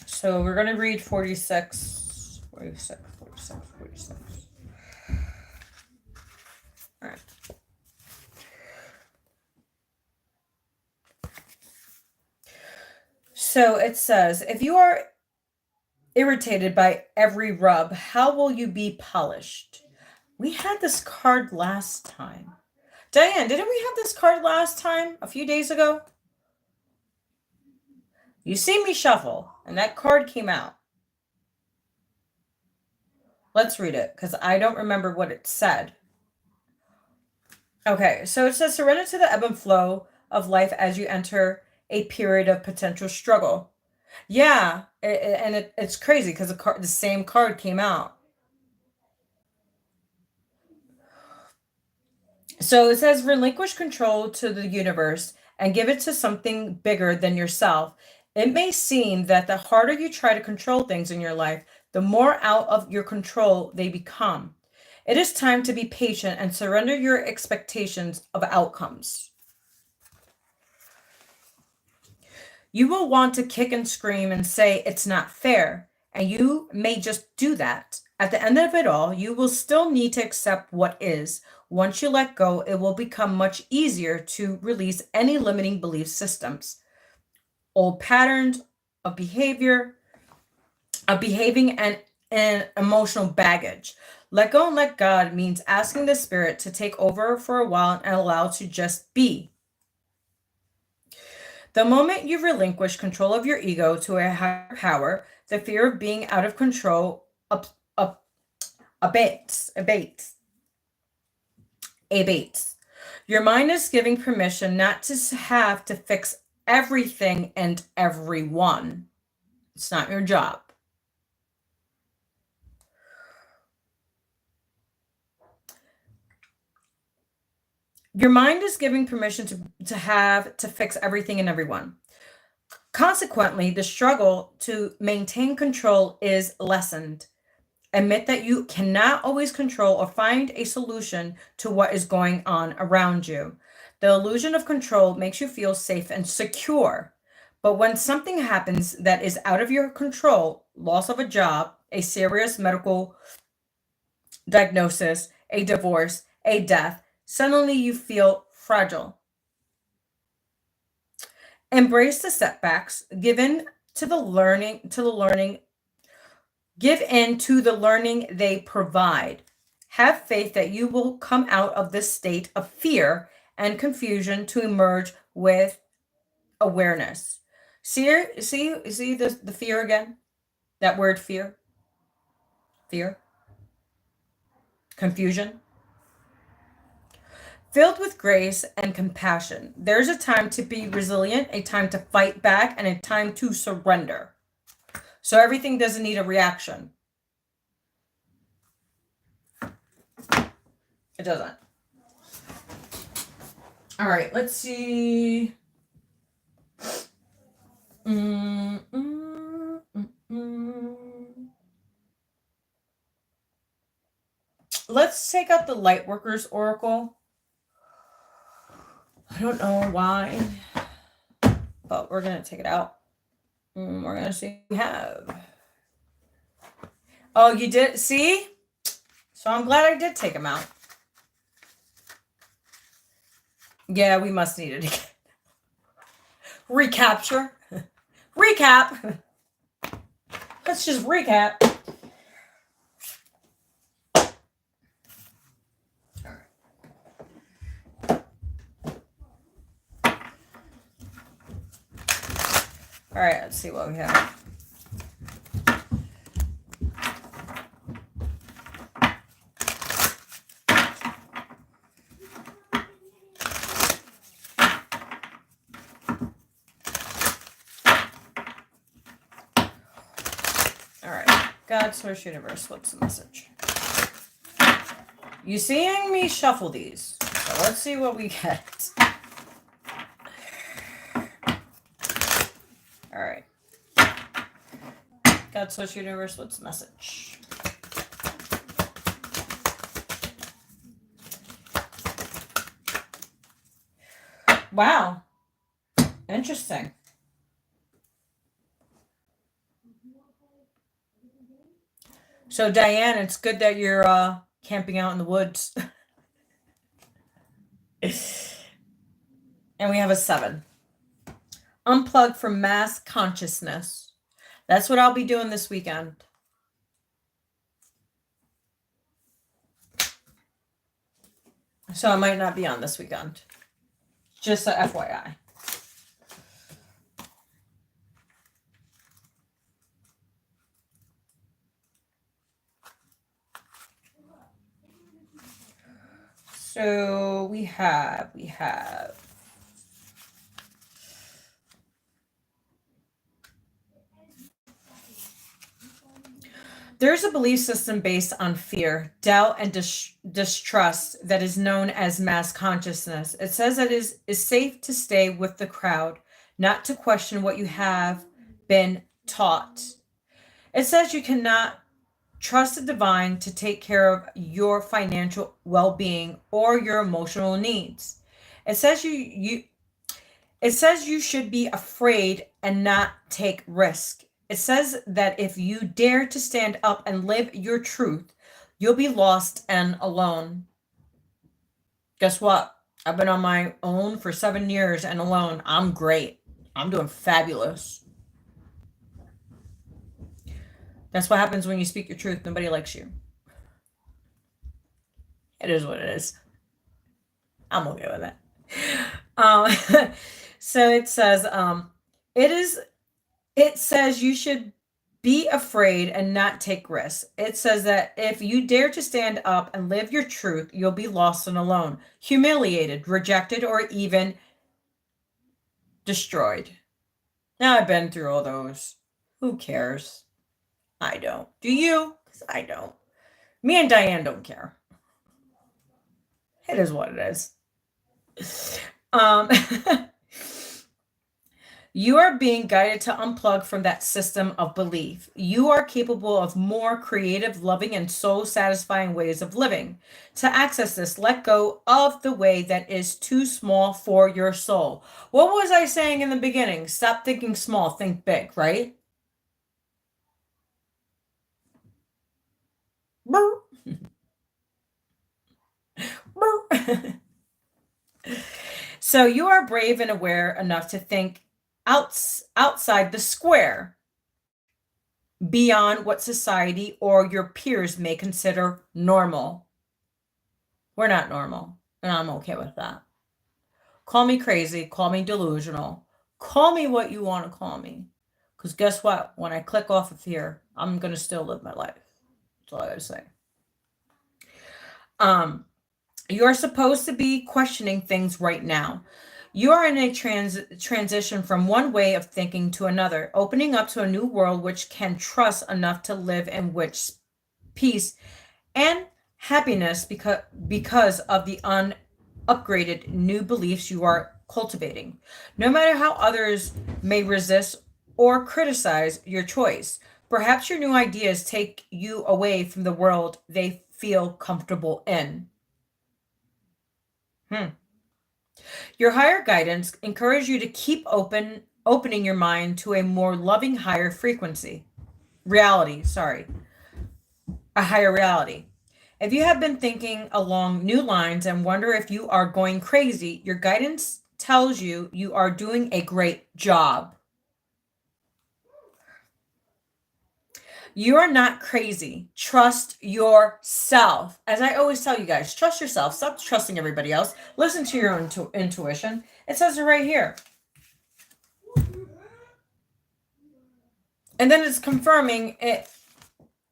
So we're going to read 46. All right. So it says, if you are irritated by every rub, how will you be polished? We had this card last time. Diane, didn't we have this card last time, a few days ago? You see me shuffle, and that card came out. Let's read it, because I don't remember what it said. Okay, so it says, surrender to the ebb and flow of life as you enter a period of potential struggle. Yeah, it's crazy, because the same card came out. So it says, relinquish control to the universe and give it to something bigger than yourself. It may seem that the harder you try to control things in your life, the more out of your control they become. It is time to be patient and surrender your expectations of outcomes. You will want to kick and scream and say it's not fair, and you may just do that. At the end of it all, you will still need to accept what is. Once you let go, it will become much easier to release any limiting belief systems, old patterns of behaving, and emotional baggage. Let go and let God means asking the spirit to take over for a while and allow to just be. The moment you relinquish control of your ego to a higher power, the fear of being out of control abates. Your mind is giving permission not to have to fix everything and everyone. It's not your job. Your mind is giving permission to have to fix everything and everyone. Consequently, the struggle to maintain control is lessened. Admit that you cannot always control or find a solution to what is going on around you. The illusion of control makes you feel safe and secure. But when something happens that is out of your control, loss of a job, a serious medical diagnosis, a divorce, a death, suddenly you feel fragile. Embrace the setbacks, give in to the learning they provide. Have faith that you will come out of this state of fear and confusion to emerge with awareness. See the fear again? That word fear? fear, confusion. Filled with grace and compassion. There's a time to be resilient, a time to fight back, and a time to surrender. So everything doesn't need a reaction. It doesn't. All right, let's see. Let's take out the Lightworkers Oracle. I don't know why, but we're going to take it out. We're going to see what we have. Oh, you did? See? So I'm glad I did take them out. Yeah, we must need it again. Recapture. Recap. Let's just recap. All right, let's see what we have. All right, God, Source, Universe, what's the message? You seeing me shuffle these? So let's see what we get. All right. God, Source, Universe, what's the message? Wow. Interesting. So, Diane, it's good that you're camping out in the woods. And we have a 7. Unplug from mass consciousness. That's what I'll be doing this weekend. So I might not be on this weekend. Just a FYI. So we have there's a belief system based on fear, doubt, and distrust that is known as mass consciousness. It says that it is safe to stay with the crowd, not to question what you have been taught. It says you cannot trust the divine to take care of your financial well-being or your emotional needs. It says you should be afraid and not take risk. It says that if you dare to stand up and live your truth, you'll be lost and alone. Guess what? I've been on my own for 7 years and alone. I'm great. I'm doing fabulous. That's what happens when you speak your truth. Nobody likes you. It is what it is. I'm okay with it. So it says, it says you should be afraid and not take risks. It says that if you dare to stand up and live your truth, you'll be lost and alone, humiliated, rejected, or even destroyed. Now, I've been through all those. Who cares? I don't. Do you? Because I don't. Me and Diane don't care. It is what it is. You are being guided to unplug from that system of belief. You are capable of more creative, loving, and soul-satisfying ways of living. To access this, let go of the way that is too small for your soul. What was I saying in the beginning? Stop thinking small, think big, right? So you are brave and aware enough to think outside the square, beyond what society or your peers may consider normal. We're not normal, and I'm okay with that. Call me crazy, call me delusional, call me what you want to call me. Because guess what? When I click off of here, I'm going to still live my life. That's all I gotta say. You're supposed to be questioning things right now. You are in a transition from one way of thinking to another, opening up to a new world which can trust enough to live in which peace and happiness because of the upgraded new beliefs you are cultivating. No matter how others may resist or criticize your choice, perhaps your new ideas take you away from the world they feel comfortable in. Your higher guidance encourage you to keep opening your mind to a more loving higher frequency. Reality, sorry. A higher reality. If you have been thinking along new lines and wonder if you are going crazy, your guidance tells you you are doing a great job. You are not crazy. Trust yourself. As I always tell you guys, trust yourself. Stop trusting everybody else. Listen to your own intuition. It says it right here. And then it's confirming it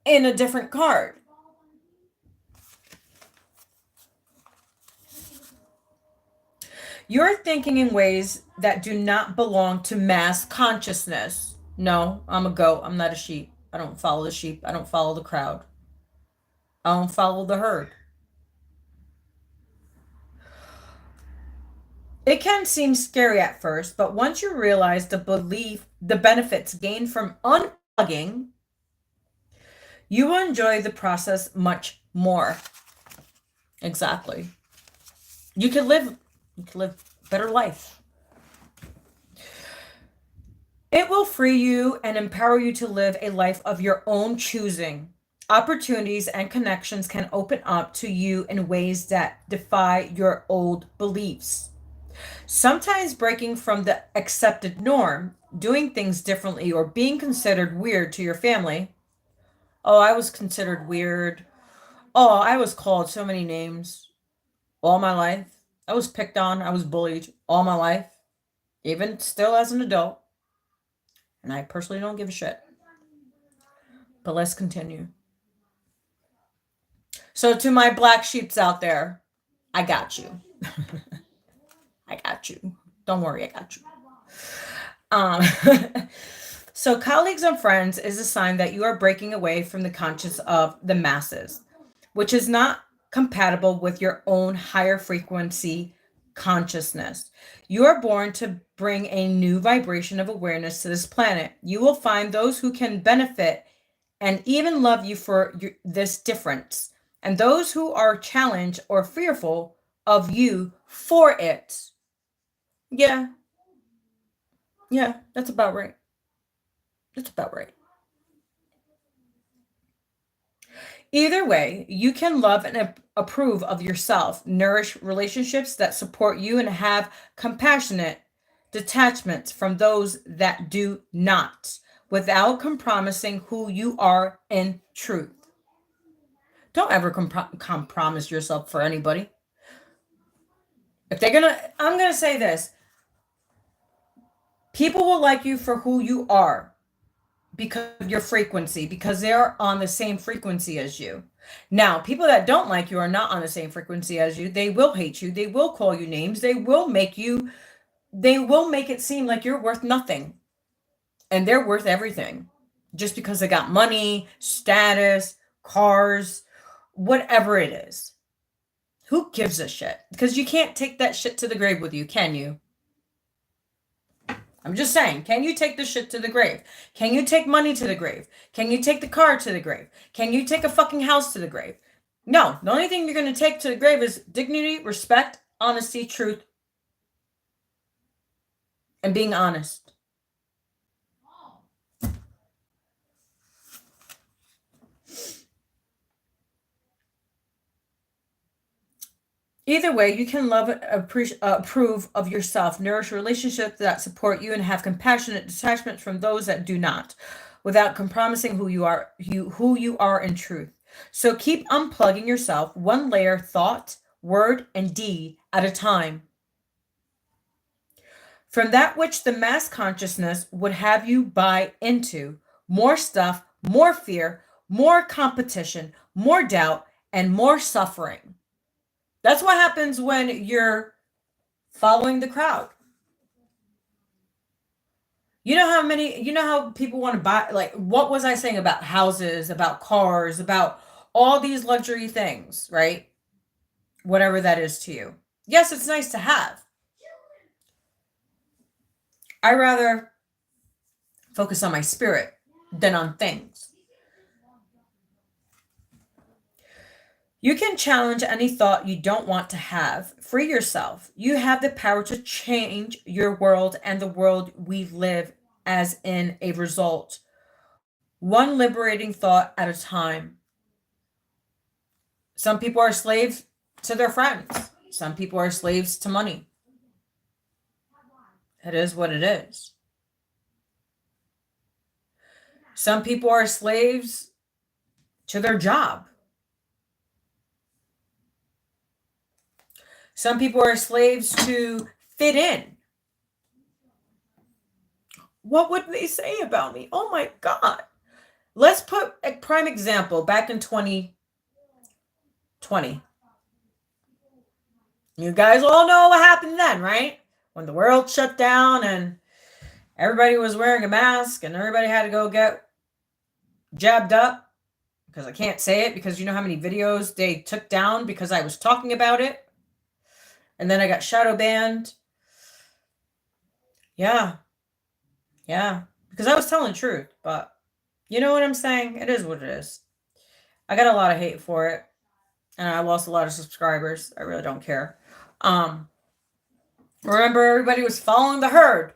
in a different card. You're thinking in ways that do not belong to mass consciousness. No, I'm a goat. I'm not a sheep. I don't follow the sheep. I don't follow the crowd. I don't follow the herd. It can seem scary at first, but once you realize the benefits gained from unplugging, you will enjoy the process much more. Exactly. You can live a better life. It will free you and empower you to live a life of your own choosing. Opportunities and connections can open up to you in ways that defy your old beliefs. Sometimes breaking from the accepted norm, doing things differently, or being considered weird to your family. Oh, I was considered weird. Oh, I was called so many names all my life. I was picked on. I was bullied all my life, even still as an adult. And I personally don't give a shit. But let's continue. So, to my black sheeps out there, I got you. I got you. Don't worry, I got you. So, colleagues and friends is a sign that you are breaking away from the conscience of the masses, which is not compatible with your own higher frequency consciousness. You are born to bring a new vibration of awareness to this planet. You will find those who can benefit and even love you for this difference, and those who are challenged or fearful of you for it. Yeah, that's about right. That's about right. Either way, you can love and approve of yourself, nourish relationships that support you, and have compassionate detachments from those that do not, without compromising who you are in truth. Don't ever compromise yourself for anybody. If they're gonna, I'm gonna say this: people will like you for who you are because of your frequency, because they're on the same frequency as you. Now, people that don't like you are not on the same frequency as you. They will hate you. They will call you names. They will make it seem like you're worth nothing. And they're worth everything. Just because they got money, status, cars, whatever it is. Who gives a shit? Because you can't take that shit to the grave with you, can you? I'm just saying, can you take the shit to the grave? Can you take money to the grave? Can you take the car to the grave? Can you take a fucking house to the grave? No, the only thing you're going to take to the grave is dignity, respect, honesty, truth, and being honest. Either way, you can love and approve of yourself, nourish relationships that support you, and have compassionate detachment from those that do not, without compromising who you are in truth. So keep unplugging yourself one layer, thought, word, and deed at a time, from that which the mass consciousness would have you buy into. More stuff, more fear, more competition, more doubt, and more suffering. That's what happens when you're following the crowd. You know how people want to buy, like, what was I saying about houses, about cars, about all these luxury things, right? Whatever that is to you. Yes, it's nice to have. I rather focus on my spirit than on things. You can challenge any thought you don't want to have. Free yourself. You have the power to change your world and the world we live as in a result. One liberating thought at a time. Some people are slaves to their friends. Some people are slaves to money. It is what it is. Some people are slaves to their job. Some people are slaves to fit in. What would they say about me? Oh my God. Let's put a prime example back in 2020. You guys all know what happened then, right? When the world shut down and everybody was wearing a mask and everybody had to go get jabbed up. Because I can't say it because you know how many videos they took down because I was talking about it. And then I got shadow banned. Yeah. Because I was telling the truth, but you know what I'm saying? It is what it is. I got a lot of hate for it. And I lost a lot of subscribers. I really don't care. Remember, everybody was following the herd.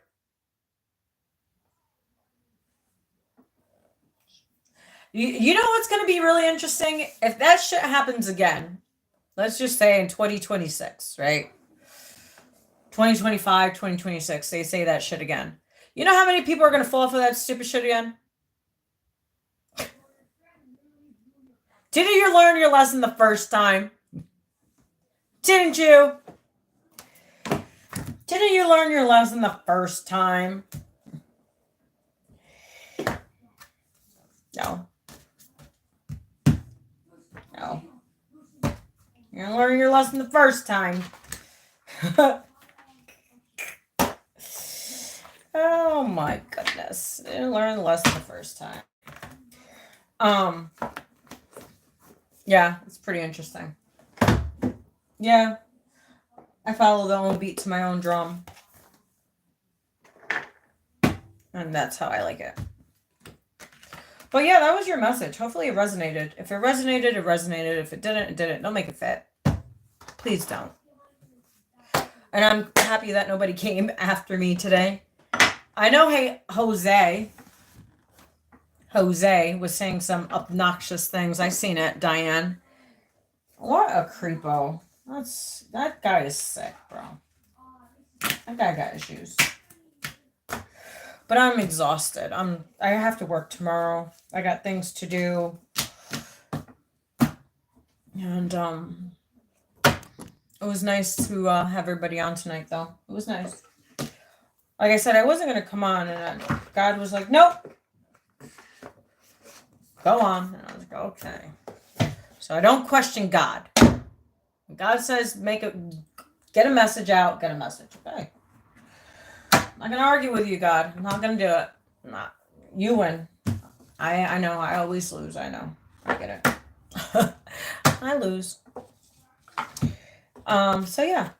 You know what's going to be really interesting? If that shit happens again, let's just say in 2026, right? 2025, 2026, they say that shit again. You know how many people are going to fall for that stupid shit again? Didn't you learn your lesson the first time? Didn't you? Didn't you learn your lesson the first time? No. You're going to learn your lesson the first time. Oh my goodness. I didn't learn the lesson the first time. Yeah, it's pretty interesting. Yeah. I follow the own beat to my own drum. And that's how I like it. But yeah, that was your message. Hopefully it resonated. If it resonated, it resonated. If it didn't, it didn't. Don't make it fit. Please don't. And I'm happy that nobody came after me today. I know, hey, Jose was saying some obnoxious things. I seen it, Diane. What a creepo. That guy is sick, bro. That guy got issues. But I'm exhausted. I have to work tomorrow. I got things to do. And it was nice to have everybody on tonight, though. It was nice. Like I said, I wasn't going to come on, and God was like, nope. Go on. And I was like, okay. So I don't question God. When God says get a message out, get a message. Okay. I'm not going to argue with you, God. I'm not going to do it. I'm not. You win. I know. I always lose. I know. I get it. I lose. So yeah.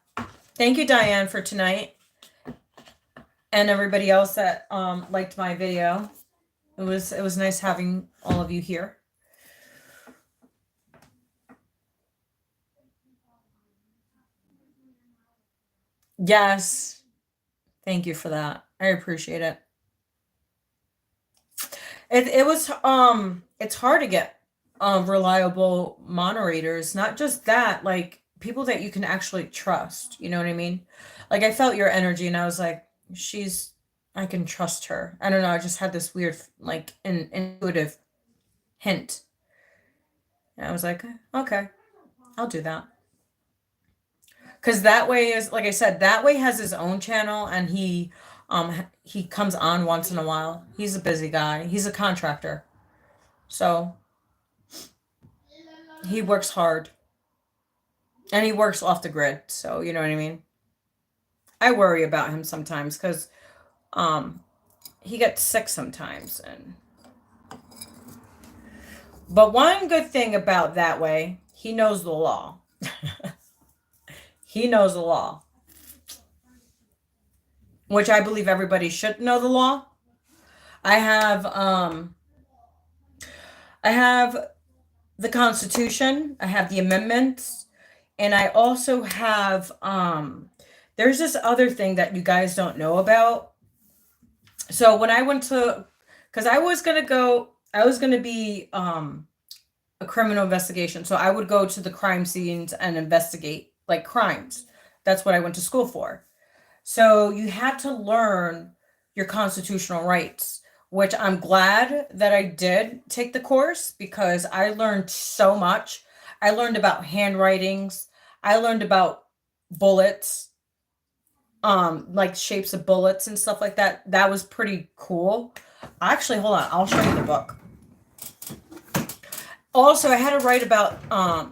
Thank you, Diane, for tonight. And everybody else that liked my video. It was nice having all of you here. Yes. Thank you for that. I appreciate it. It was it's hard to get reliable moderators. Not just that, like people that you can actually trust. You know what I mean? Like I felt your energy and I was like, I can trust her. I don't know. I just had this weird, like, intuitive hint. And I was like, okay, I'll do that. Because that way is, like I said, that way has his own channel and he comes on once in a while. He's a busy guy. He's a contractor. So he works hard. And he works off the grid. So, you know what I mean? I worry about him sometimes because he gets sick sometimes. But one good thing about that way, he knows the law. He knows the law. Which I believe everybody should know the law. I have the Constitution, I have the amendments, and I also have there's this other thing that you guys don't know about. So when I went to, because I was going to be a criminal investigation. So I would go to the crime scenes and investigate like crimes. That's what I went to school for. So you had to learn your constitutional rights, which I'm glad that I did take the course because I learned so much. I learned about handwritings. I learned about bullets, like shapes of bullets and stuff like that. That was pretty cool. Actually, hold on. I'll show you the book. Also, I had to write about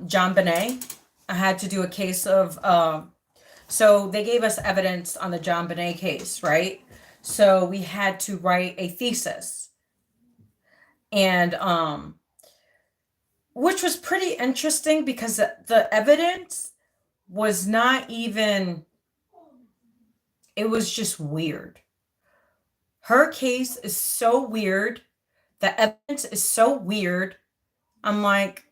John Bonet. I had to do a case of, so they gave us evidence on the John Bonet case, right? So we had to write a thesis. And which was pretty interesting because the evidence was not even, it was just weird. Her case is so weird. The evidence is so weird. I'm like,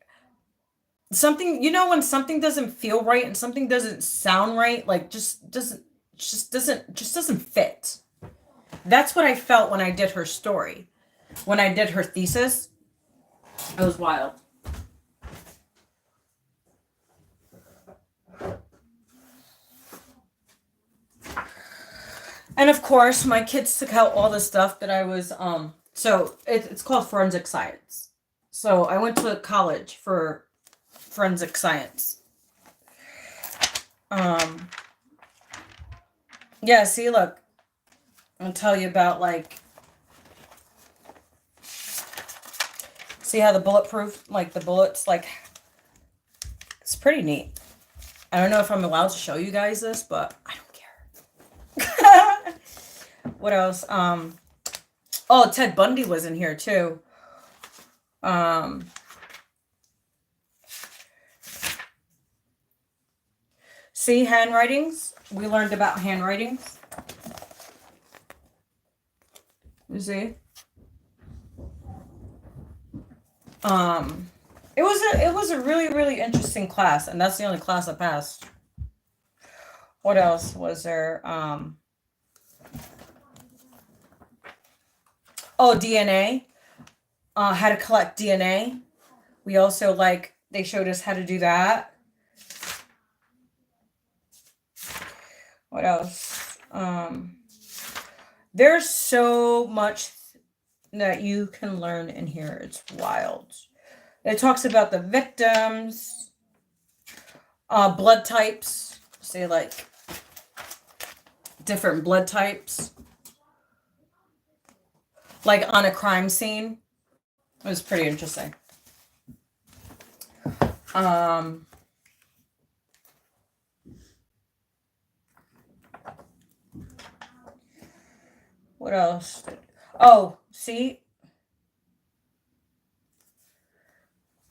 something, you know, when something doesn't feel right and something doesn't sound right, like just doesn't fit. That's what I felt when I did her story. When I did her thesis, it was wild. And of course, my kids took out all the stuff that I was, so it's called forensic science. So I went to college for forensic science. Yeah, see, look, I'll tell you about like, see how the bulletproof, like the bullets, like, it's pretty neat. I don't know if I'm allowed to show you guys this, but I don't care. What else? Oh, Ted Bundy was in here too. See, handwritings. We learned about handwritings. You see? It was a really interesting class, and that's the only class I passed. What else was there? Oh, DNA. How to collect DNA. We also they showed us how to do that. What else? There's so much that you can learn in here. It's wild. It talks about the victims, blood types. Say like different blood types. Like on a crime scene. It was pretty interesting. What else? Oh, see?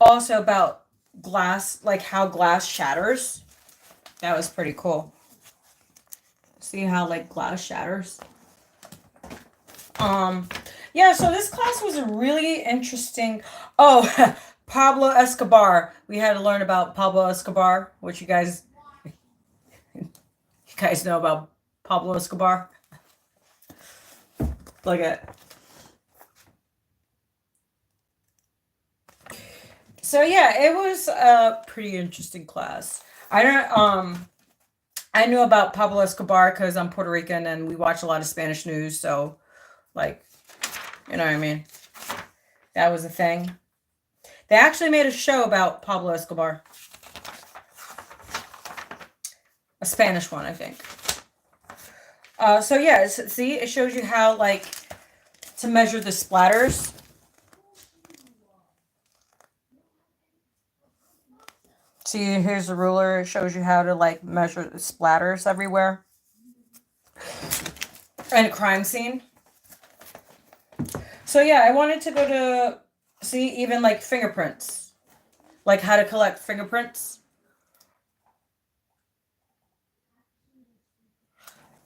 Also about glass, like how glass shatters. That was pretty cool. See how like glass shatters? Yeah, so this class was really interesting. Oh, Pablo Escobar. We had to learn about Pablo Escobar, which you guys know about Pablo Escobar. Look at. So yeah, it was a pretty interesting class. I knew about Pablo Escobar because I'm Puerto Rican and we watch a lot of Spanish news, so like, you know what I mean? That was a thing. They actually made a show about Pablo Escobar. A Spanish one, I think. So yeah, see, it shows you how like to measure the splatters. See, here's a ruler. It shows you how to like measure the splatters everywhere. And a crime scene. So yeah, I wanted to go to see even like fingerprints. Like how to collect fingerprints.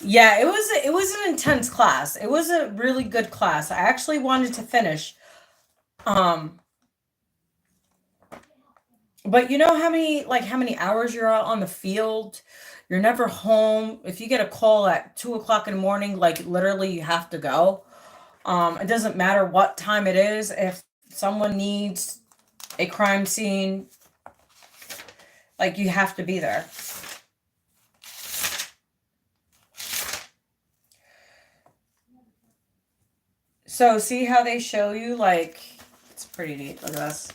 Yeah, it was an intense class. It was a really good class. I actually wanted to finish. But you know how many hours you're out on the field? You're never home. If you get a call at 2 o'clock in the morning, like literally you have to go. It doesn't matter what time it is. If someone needs a crime scene, like you have to be there. So see how they show you, like, it's pretty neat. Look at this.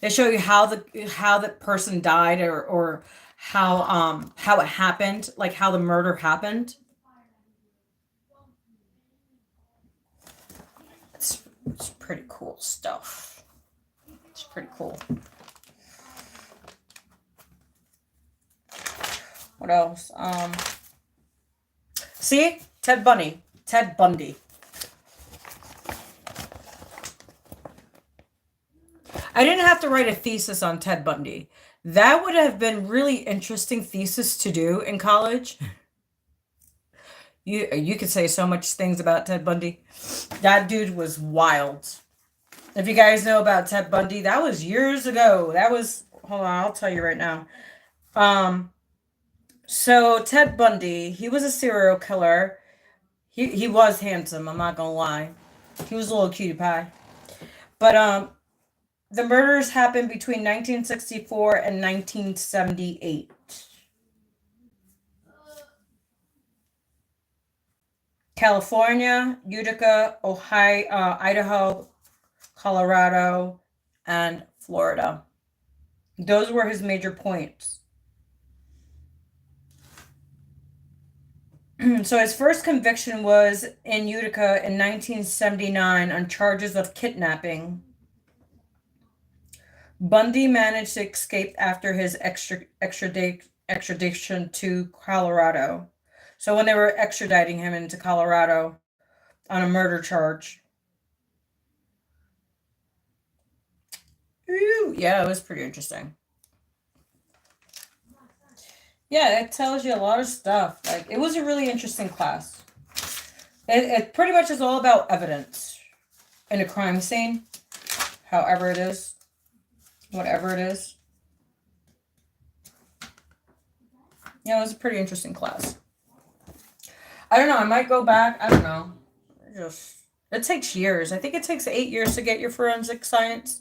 They show you how the person died, or how it happened, like how the murder happened. It's pretty cool stuff. It's pretty cool. What else? See? Ted Bundy. I didn't have to write a thesis on Ted Bundy. That would have been really interesting thesis to do in college. You could say so much things about Ted Bundy. That dude was wild. If you guys know about Ted Bundy, that was years ago. Hold on, I'll tell you right now. So Ted Bundy, he was a serial killer. He was handsome, I'm not gonna lie. He was a little cutie pie. But the murders happened between 1964 and 1978. California, Utica, Ohio, Idaho, Colorado, and Florida. Those were his major points. So his first conviction was in Utica in 1979 on charges of kidnapping. Bundy managed to escape after his extradition to Colorado. So when they were extraditing him into Colorado on a murder charge. Ooh, yeah, it was pretty interesting. Yeah, it tells you a lot of stuff. Like, it was a really interesting class. It pretty much is all about evidence in a crime scene, however it is, whatever it is. Yeah, it was a pretty interesting class. I don't know. I might go back. I don't know. It takes years. I think it takes 8 years to get your forensic science,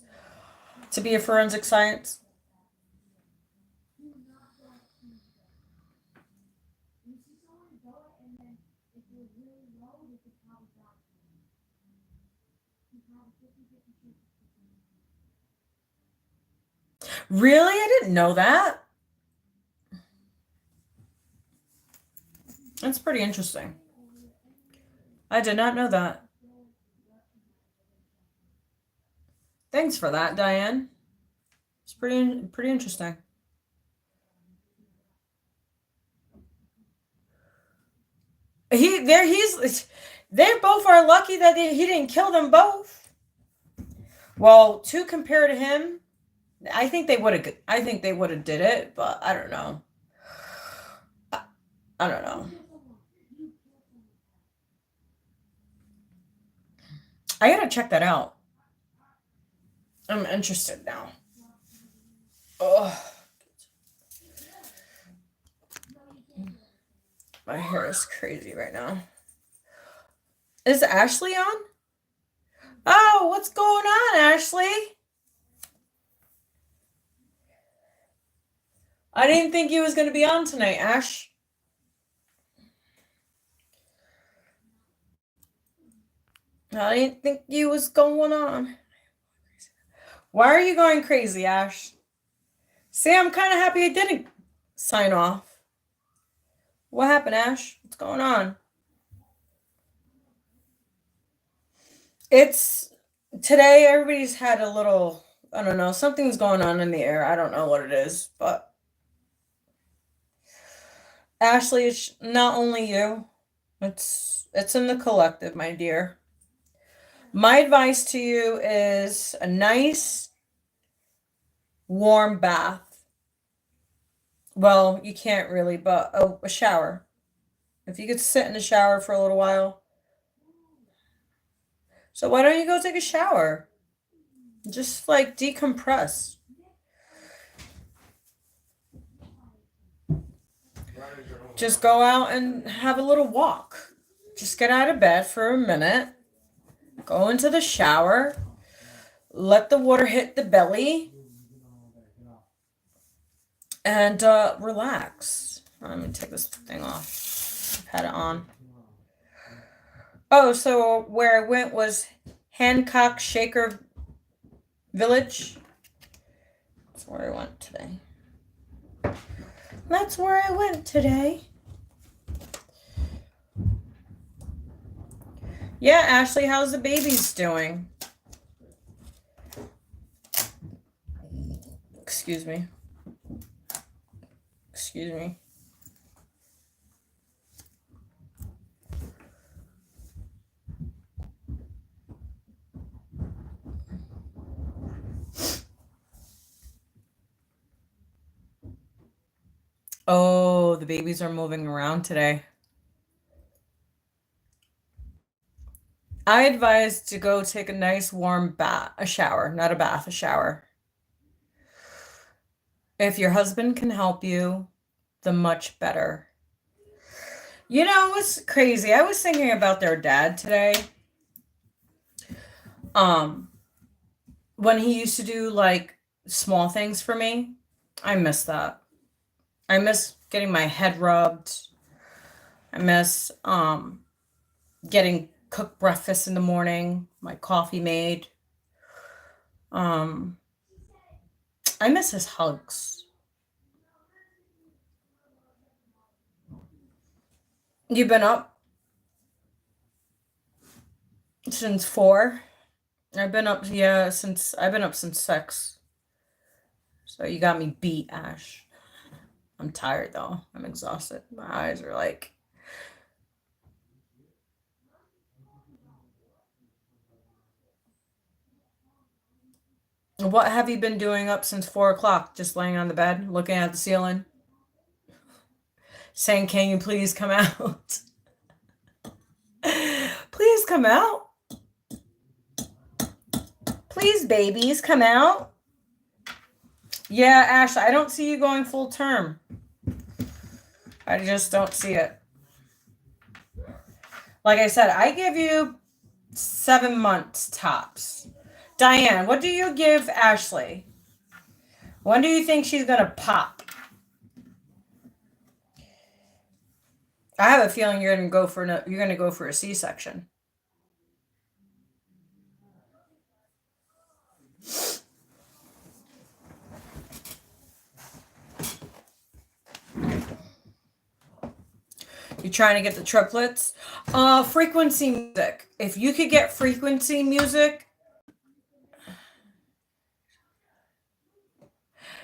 to be a forensic science. Really? I didn't know that. That's pretty interesting. I did not know that. Thanks for that, Diane. It's pretty interesting. They both are lucky that he didn't kill them both. Well, to compare to him, I think they would have did it, but I don't know. I don't know. I gotta check that out. I'm interested now. Oh, my hair is crazy right now. Is Ashley on? Oh, what's going on, Ashley? I didn't think you was going to be on tonight, Ash. I didn't think you was going on. Why are you going crazy, Ash? See, I'm kind of happy I didn't sign off. What happened, Ash? What's going on? Today, everybody's had a little, I don't know, something's going on in the air. I don't know what it is, but Ashley, it's not only you. It's in the collective, my dear. My advice to you is a nice warm bath. Well, you can't really, but a shower. If you could sit in the shower for a little while. So why don't you go take a shower? Just like decompress. Just go out and have a little walk. Just get out of bed for a minute. Go into the shower. Let the water hit the belly. And relax. Let me take this thing off. I've had it on. Oh, so where I went was Hancock Shaker Village. That's where I went today. That's where I went today. Yeah, Ashley, how's the babies doing? Excuse me. Excuse me. Oh, the babies are moving around today. I advise to go take a nice warm bath, a shower, not a bath, a shower. If your husband can help you, the much better. You know, it was crazy. I was thinking about their dad today. When he used to do like small things for me, I miss that. I miss getting my head rubbed. I miss getting cooked breakfast in the morning, my coffee made. I miss his hugs. You've been up since 4? I've been up, yeah, since 6. So you got me beat, Ash. I'm tired though. I'm exhausted. My eyes are like. What have you been doing up since 4 o'clock? Just laying on the bed, looking at the ceiling, saying, "Can you please come out? Please come out. Please, babies, come out." Yeah, Ash, I don't see you going full term. I just don't see it. Like I said, I give you 7 months tops. Diane, what do you give Ashley? When do you think she's gonna pop? I have a feeling you're gonna go for a C-section. You're trying to get the triplets? Frequency music. If you could get frequency music.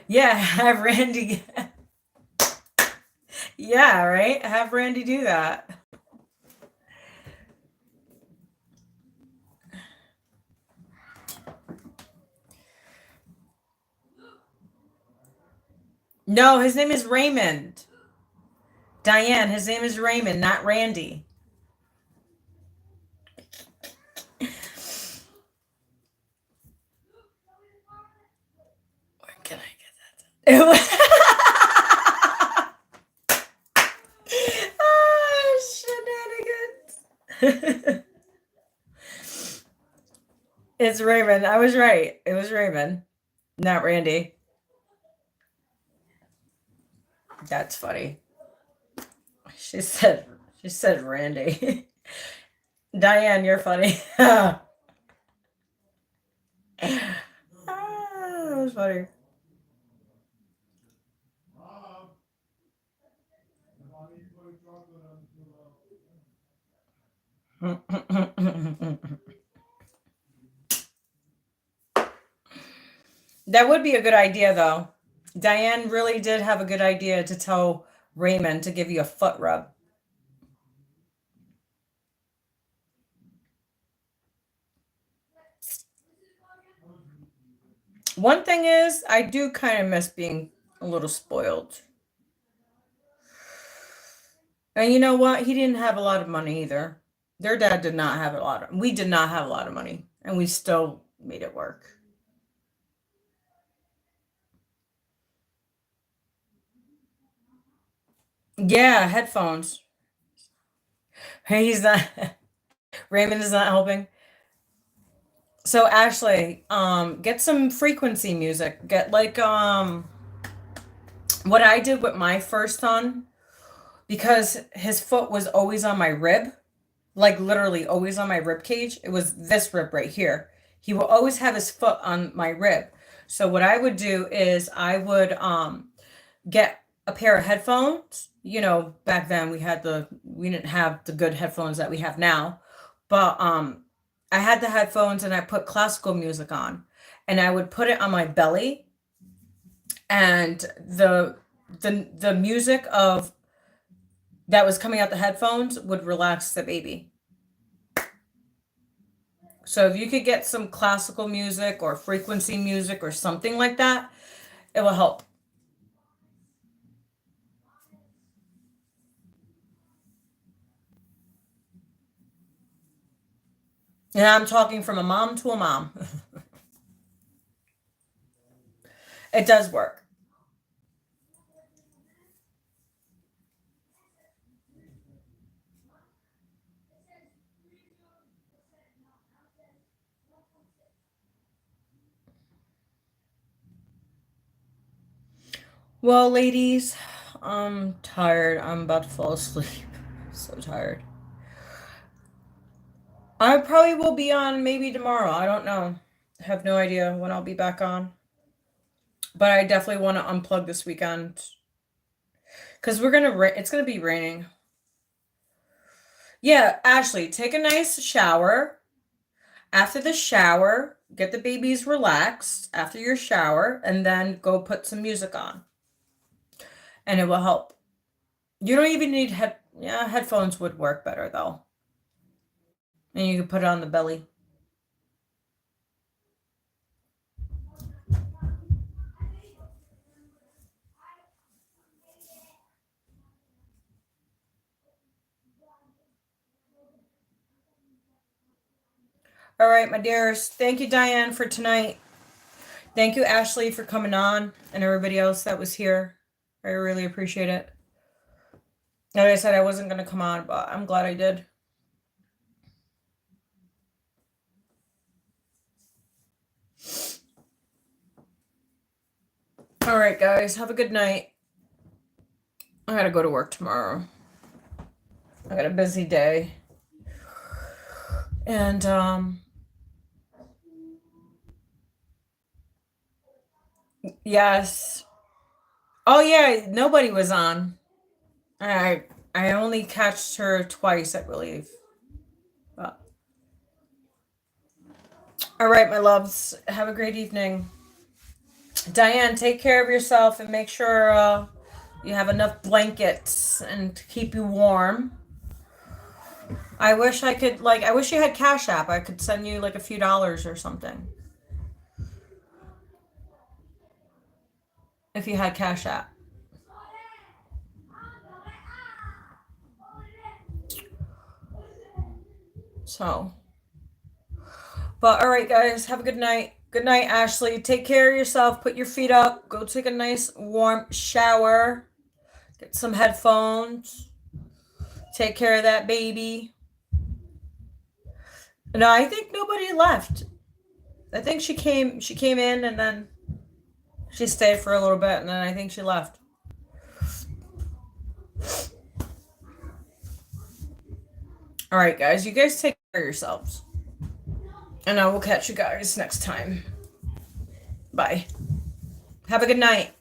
Yeah, have Randy. Yeah, right? Have Randy do that. No, his name is Raymond. Diane, his name is Raymond, not Randy. Where can I get that? Oh, shenanigans. It's Raymond. I was right. It was Raymond, not Randy. That's funny. She said Randy. Diane, you're funny. That was funny. That would be a good idea, though. Diane really did have a good idea to tell Raymond to give you a foot rub. One thing is, I do kind of miss being a little spoiled. And you know what? He didn't have a lot of money either. Their dad did not have we did not have a lot of money, and we still made it work. Yeah, headphones. Hey, he's not. Raymond is not helping. So Ashley, get some frequency music. Get like what I did with my first son, because his foot was always on my rib, like literally always on my rib cage. It was this rib right here. He will always have his foot on my rib. So what I would do is I would get a pair of headphones. You know, back then we didn't have the good headphones that we have now. But I had the headphones and I put classical music on, and I would put it on my belly, and the music of that was coming out the headphones would relax the baby. So if you could get some classical music or frequency music or something like that, it will help. And I'm talking from a mom to a mom. It does work. Well, ladies, I'm tired. I'm about to fall asleep. So tired. I probably will be on maybe tomorrow. I don't know. I have no idea when I'll be back on. But I definitely want to unplug this weekend. Because it's going to be raining. Yeah, Ashley, take a nice shower. After the shower, get the babies relaxed after your shower, and then go put some music on. And it will help. You don't even need headphones would work better though. And you can put it on the belly. All right, my dears. Thank you, Diane, for tonight. Thank you, Ashley, for coming on, and everybody else that was here. I really appreciate it. Like I said, I wasn't going to come on, but I'm glad I did. All right, guys. Have a good night. I got to go to work tomorrow. I got a busy day. And, yes. Oh, yeah. Nobody was on. I only catched her twice, I believe. But. All right, my loves. Have a great evening. Diane, take care of yourself and make sure you have enough blankets and to keep you warm. I wish I could, I wish you had Cashapp. I could send you a few dollars or something. If you had Cashapp. So. But all right, guys, have a good night. Good night, Ashley. Take care of yourself. Put your feet up. Go take a nice warm shower. Get some headphones. Take care of that baby. No, I think nobody left. I think she came in and then she stayed for a little bit and then I think she left. All right, guys. You guys take care of yourselves. And I will catch you guys next time. Bye. Have a good night.